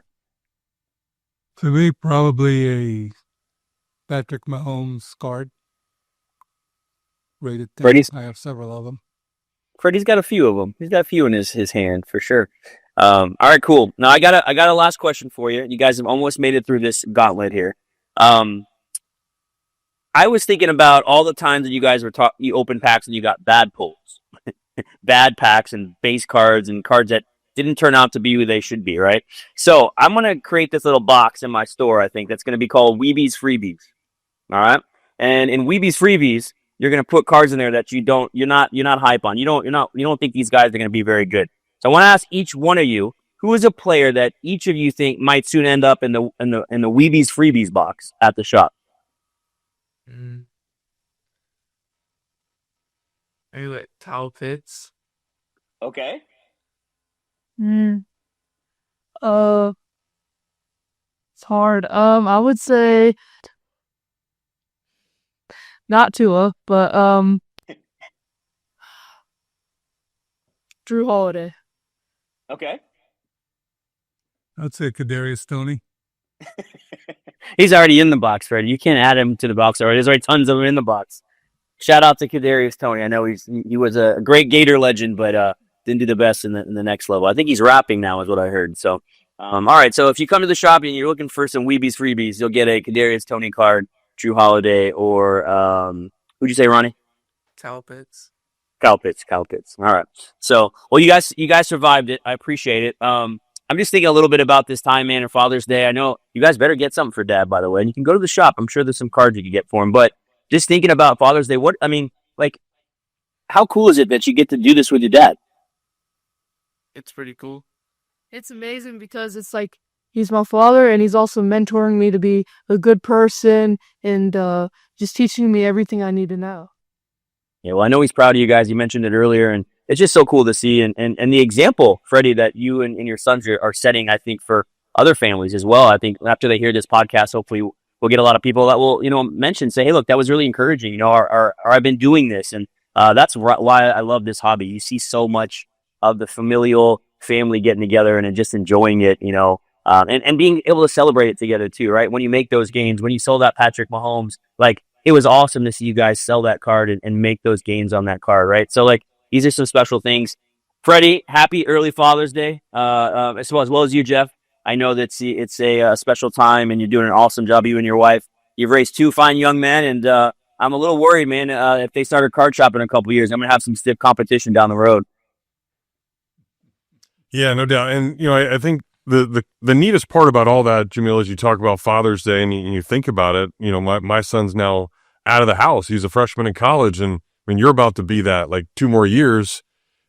S7: To me, probably a Patrick Mahomes card. Rated 10.
S4: Freddie's-
S7: I have several of them.
S4: Freddie's got a few of them. He's got a few in his hand for sure. All right, cool. Now I got a last question for you. You guys have almost made it through this gauntlet here. I was thinking about all the times that you guys you opened packs and you got bad pulls, bad packs and base cards and cards that didn't turn out to be who they should be, right? So I'm gonna create this little box in my store. I think that's gonna be called Wehbe's Freebies. All right, and in Wehbe's Freebies, you're gonna put cards in there that you're not hype on. You don't think these guys are gonna be very good. So I want to ask each one of you, who is a player that each of you think might soon end up in the Wehbe's Freebies box at the shop?
S2: Maybe like Kyle Pitts.
S5: Okay.
S3: It's hard. I would say not Tua, but Drew Holiday.
S5: Okay.
S7: I'd say Kadarius Toney.
S4: He's already in the box, Freddie. You can't add him to the box already. There's already tons of them in the box. Shout out to Kadarius Toney. I know he was a great Gator legend, but didn't do the best in the next level. I think he's rapping now, is what I heard. So, all right. So if you come to the shop and you're looking for some Wehbe's Freebies, you'll get a Kadarius Toney card, Drew Holiday, or who'd you say, Ronnie?
S2: Kyle Pitts.
S4: Kyle Pitts. All right. So, well, you guys survived it. I appreciate it. I'm just thinking a little bit about this time, man, and Father's Day. I know you guys better get something for Dad, by the way. And you can go to the shop. I'm sure there's some cards you can get for him. But just thinking about Father's Day, like, how cool is it that you get to do this with your dad?
S2: It's pretty cool.
S3: It's amazing because it's like he's my father and he's also mentoring me to be a good person and just teaching me everything I need to know.
S4: Yeah, well, I know he's proud of you guys. You mentioned it earlier, and it's just so cool to see. And the example, Freddie, that you and your sons are setting, I think, for other families as well. I think after they hear this podcast, hopefully we'll get a lot of people that will, say, hey, look, that was really encouraging. Or I've been doing this. And that's why I love this hobby. You see so much of the familial family getting together and just enjoying it, and being able to celebrate it together too, right? When you make those gains, when you sold that Patrick Mahomes, like, it was awesome to see you guys sell that card and make those gains on that card, right? So, like, these are some special things. Freddie, happy early Father's Day, as well as you, Jeff. I know that it's a special time, and you're doing an awesome job, you and your wife. You've raised two fine young men, and I'm a little worried, man. If they start a card shop in a couple of years, I'm going to have some stiff competition down the road.
S1: Yeah, no doubt. And, I think the neatest part about all that, Jameel, is you talk about Father's Day and you think about it, my son's now out of the house. He's a freshman in college. And you're about to be that, like, 2 more years.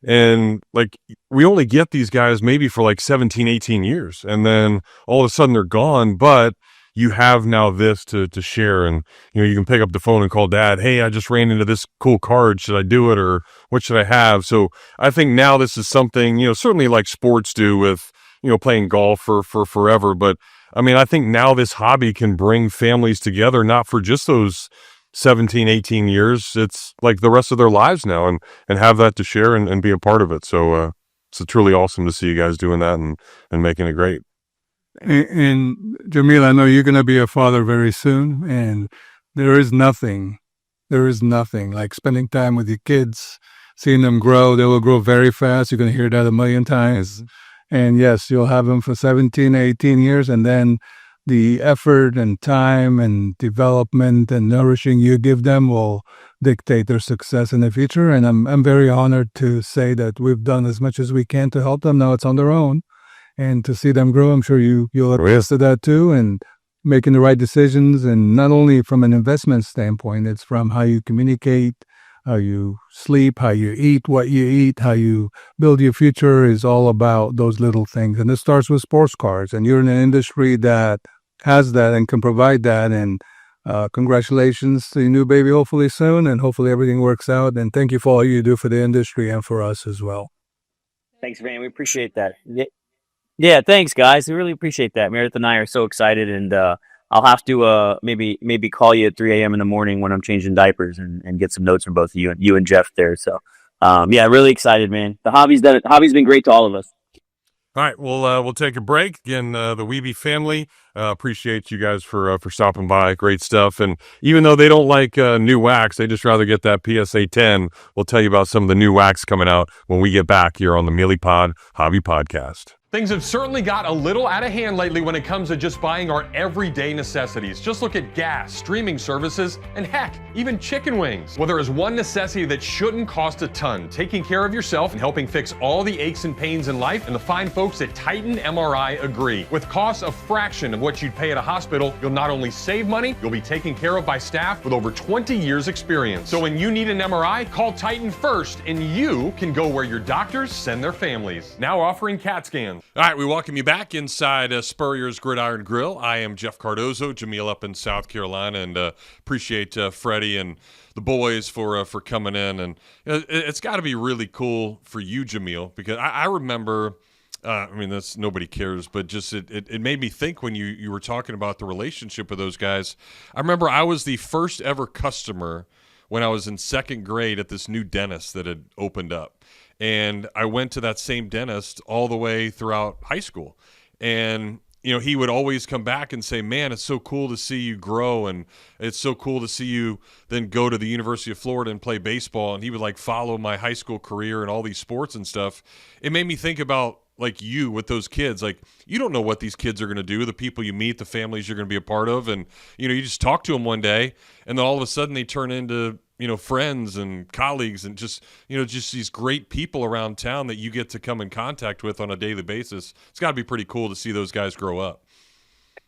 S1: And, like, we only get these guys maybe for like 17, 18 years. And then all of a sudden they're gone. But you have now this to share. And, you can pick up the phone and call Dad. Hey, I just ran into this cool card. Should I do it, or what should I have? So I think now this is something, certainly like sports do with, playing golf for forever. But I think now this hobby can bring families together, not for just those 17, 18 years. It's like the rest of their lives now, and have that to share and be a part of it. So it's truly awesome to see you guys doing that and making it great.
S7: And Jameel, I know you're going to be a father very soon, and there is nothing like spending time with your kids, seeing them grow. They will grow very fast. You're going to hear that a million times. And yes, you'll have them for 17, 18 years, and then the effort and time and development and nourishing you give them will dictate their success in the future. And I'm very honored to say that we've done as much as we can to help them. Now it's on their own. And to see them grow, I'm sure you'll attest to that too, and making the right decisions. And not only from an investment standpoint, it's from how you communicate, how you sleep, how you eat, what you eat, how you build your future is all about those little things. And it starts with sports cards. And you're in an industry that has that and can provide that. And congratulations to your new baby, hopefully soon, and hopefully everything works out. And thank you for all you do for the industry and for us as well.
S4: Thanks, man. We appreciate that. Yeah, thanks, guys. We really appreciate that. Meredith and I are so excited, and I'll have to maybe call you at 3 a.m. in the morning when I'm changing diapers and get some notes from both of you and Jeff there. So, yeah, really excited, man. The hobby's been great to all of us.
S1: All right, we'll take a break. Again, the Wehbe family, appreciate you guys for stopping by. Great stuff. And even though they don't like new wax, they just rather get that PSA 10. We'll tell you about some of the new wax coming out when we get back here on the Meelypod Hobby Podcast. Things have certainly got a little out of hand lately when it comes to just buying our everyday necessities. Just look at gas, streaming services, and heck, even chicken wings. Well, there is one necessity that shouldn't cost a ton: taking care of yourself and helping fix all the aches and pains in life. And the fine folks at Titan MRI agree. With costs a fraction of what you'd pay at a hospital, you'll not only save money, you'll be taken care of by staff with over 20 years experience. So when you need an MRI, call Titan first, and you can go where your doctors send their families. Now offering CAT scans. All right, we welcome you back inside Spurrier's Gridiron Grill. I am Jeff Cardozo, Jameel up in South Carolina, and appreciate Freddie and the boys for coming in. And it's got to be really cool for you, Jameel, because I remember, that's nobody cares, but just it made me think when you were talking about the relationship with those guys. I remember I was the first ever customer when I was in 2nd grade at this new dentist that had opened up. And I went to that same dentist all the way throughout high school. And, he would always come back and say, man, it's so cool to see you grow. And it's so cool to see you then go to the University of Florida and play baseball. And he would follow my high school career and all these sports and stuff. It made me think about you with those kids. You don't know what these kids are going to do, the people you meet, the families you're going to be a part of. And, you just talk to them one day and then all of a sudden they turn into friends and colleagues and just these great people around town that you get to come in contact with on a daily basis. It's got to be pretty cool to see those guys grow up.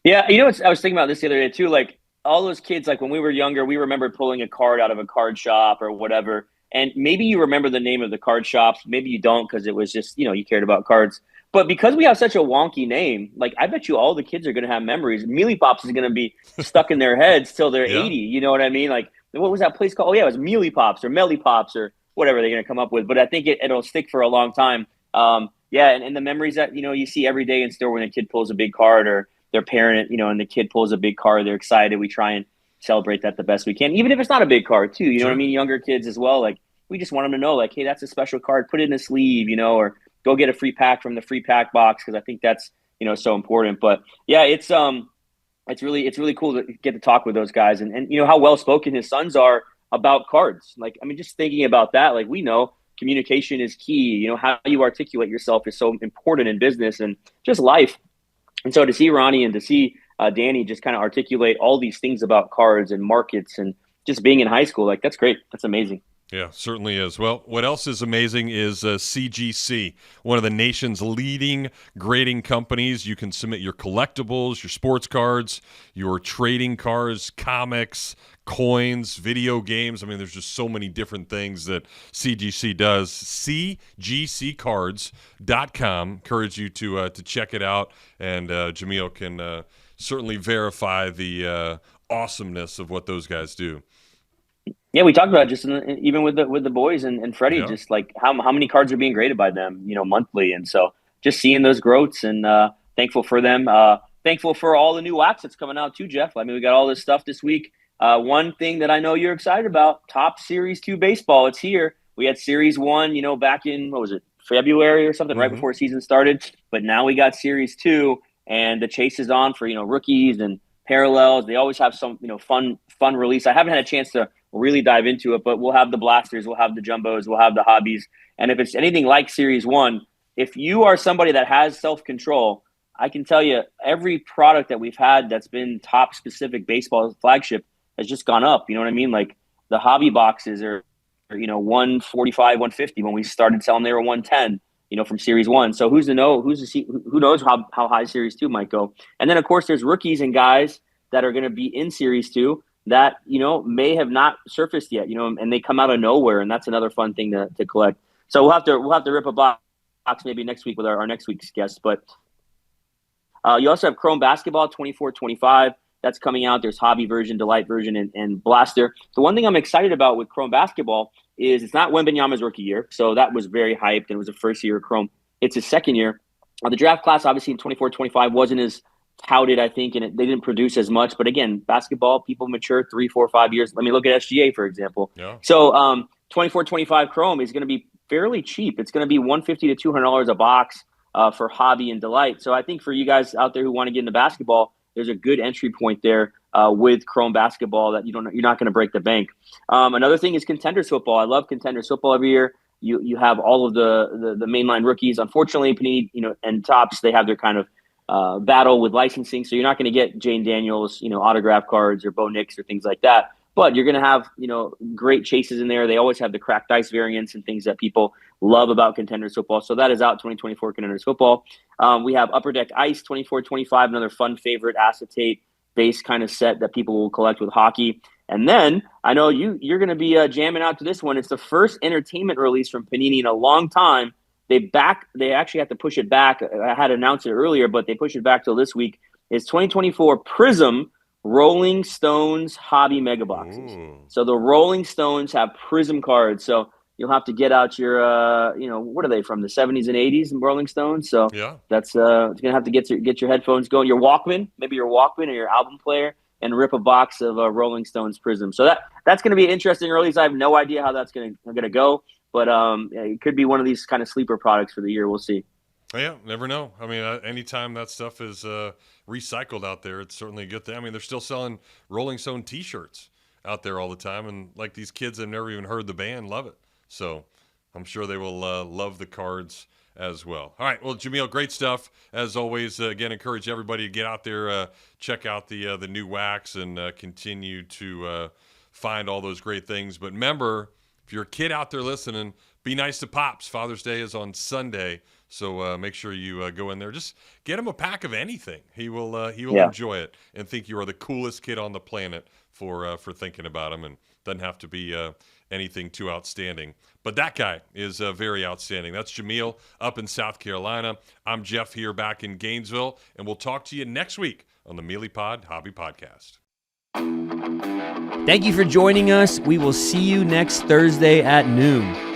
S5: Yeah, I was thinking about this the other day too. Like all those kids, like when we were younger, we remembered pulling a card out of a card shop or whatever. And maybe you remember the name of the card shops, maybe you don't because it was just you cared about cards. But because we have such a wonky name, like I bet you all the kids are going to have memories. Meelypops is going to be stuck in their heads till they're
S1: Yeah.
S5: 80. You know what I mean? Like what was that place called? Oh yeah, it was Meelypops or Meelypops or whatever they're going to come up with. But I think it'll stick for a long time. Yeah, and the memories that you see every day in store when a kid pulls a big card or their parent, and the kid pulls a big card, they're excited. We try and celebrate that the best we can, even if it's not a big card too. You know what I mean? Younger kids as well. Like we just want them to know, like, hey, that's a special card. Put it in a sleeve, or go get a free pack from the free pack box because I think that's so important. But yeah, it's really cool to get to talk with those guys and how well spoken his sons are about cards. Like I mean, just thinking about that, like we know communication is key. How you articulate yourself is so important in business and just life. And so to see Ronnie and to see Dany just kind of articulate all these things about cards and markets and just being in high school, like that's great. That's amazing.
S1: Yeah, certainly is. Well, what else is amazing is CGC, one of the nation's leading grading companies. You can submit your collectibles, your sports cards, your trading cards, comics, coins, video games. I mean, there's just so many different things that CGC does. CGCcards.com. Encourage you to check it out, and Jameel can certainly verify the awesomeness of what those guys do.
S5: Yeah, we talked about just even with the boys and Freddie, just like how many cards are being graded by them, monthly, and so just seeing those growths and thankful for them. Thankful for all the new wax that's coming out too, Jeff. I mean, we got all this stuff this week. One thing that I know you're excited about: Top Series 2 baseball. It's here. We had Series 1, back in what was it, February or something, right before season started. But now we got Series 2, and the chase is on for rookies and parallels. They always have some fun release. I haven't had a chance to really dive into it, but we'll have the blasters, we'll have the jumbos, we'll have the hobbies. And if it's anything like Series 1, if you are somebody that has self-control, I can tell you every product that we've had that's been top specific baseball flagship has just gone up. You know what I mean? Like the hobby boxes are 145, 150. When we started selling, they were 110, from Series 1. So who knows how high Series 2 might go. And then of course there's rookies and guys that are going to be in Series 2 that may have not surfaced yet, and they come out of nowhere, and that's another fun thing to collect. So we'll have to rip a box maybe next week with our next week's guest. But you also have Chrome Basketball 24-25 that's coming out. There's Hobby version, Delight version, and Blaster. The one thing I'm excited about with Chrome Basketball is it's not Wembanyama's rookie year, so that was very hyped, and it was the first year of Chrome. It's his second year. The draft class, obviously, in 24-25 wasn't as touted, I think, and they didn't produce as much. But again, basketball, people mature 3, 4, 5 years. Let me look at SGA, for example.
S1: Yeah.
S5: So 24-25 Chrome is going to be fairly cheap. It's going to be $150 to $200 a box for Hobby and Delight. So I think for you guys out there who want to get into basketball, there's a good entry point there with Chrome Basketball that you're not going to break the bank. Another thing is Contenders Football. I love Contenders Football every year. You have all of the mainline rookies. Unfortunately, Panini and Topps, they have their kind of battle with licensing, so you're not going to get Jane Daniels, autograph cards or Bo Nix or things like that. But you're going to have, great chases in there. They always have the cracked ice variants and things that people love about Contenders Football. So that is out 2024 Contenders Football. We have Upper Deck Ice 24-25, another fun favorite acetate base kind of set that people will collect with hockey. And then I know you're going to be jamming out to this one. It's the first entertainment release from Panini in a long time. They actually have to push it back. I had announced it earlier, but they pushed it back till this week. It's 2024 Prism Rolling Stones Hobby Mega Boxes. So the Rolling Stones have Prism cards. So you'll have to get out your, what are they from, the 70s and 80s, Rolling Stones? So
S1: yeah,
S5: that's you're gonna have to get your headphones going, your Walkman, maybe your Walkman or your album player, and rip a box of Rolling Stones Prism. So that's going to be an interesting release. I have no idea how that's going to go. But it could be one of these kind of sleeper products for the year. We'll see.
S1: Yeah, never know. I mean, anytime that stuff is recycled out there, it's certainly a good thing. I mean, they're still selling Rolling Stone T-shirts out there all the time, and like these kids have never even heard the band love it. So I'm sure they will love the cards as well. All right, well, Jameel, great stuff as always. Again, encourage everybody to get out there, check out the new wax, and continue to find all those great things. But remember, if you're a kid out there listening, be nice to Pops. Father's Day is on Sunday, so make sure you go in there. Just get him a pack of anything. He will enjoy it and think you are the coolest kid on the planet for thinking about him, and doesn't have to be anything too outstanding. But that guy is very outstanding. That's Jameel up in South Carolina. I'm Jeff here back in Gainesville, and we'll talk to you next week on the Meelypod Hobby Podcast.
S4: Thank you for joining us. We will see you next Thursday at noon.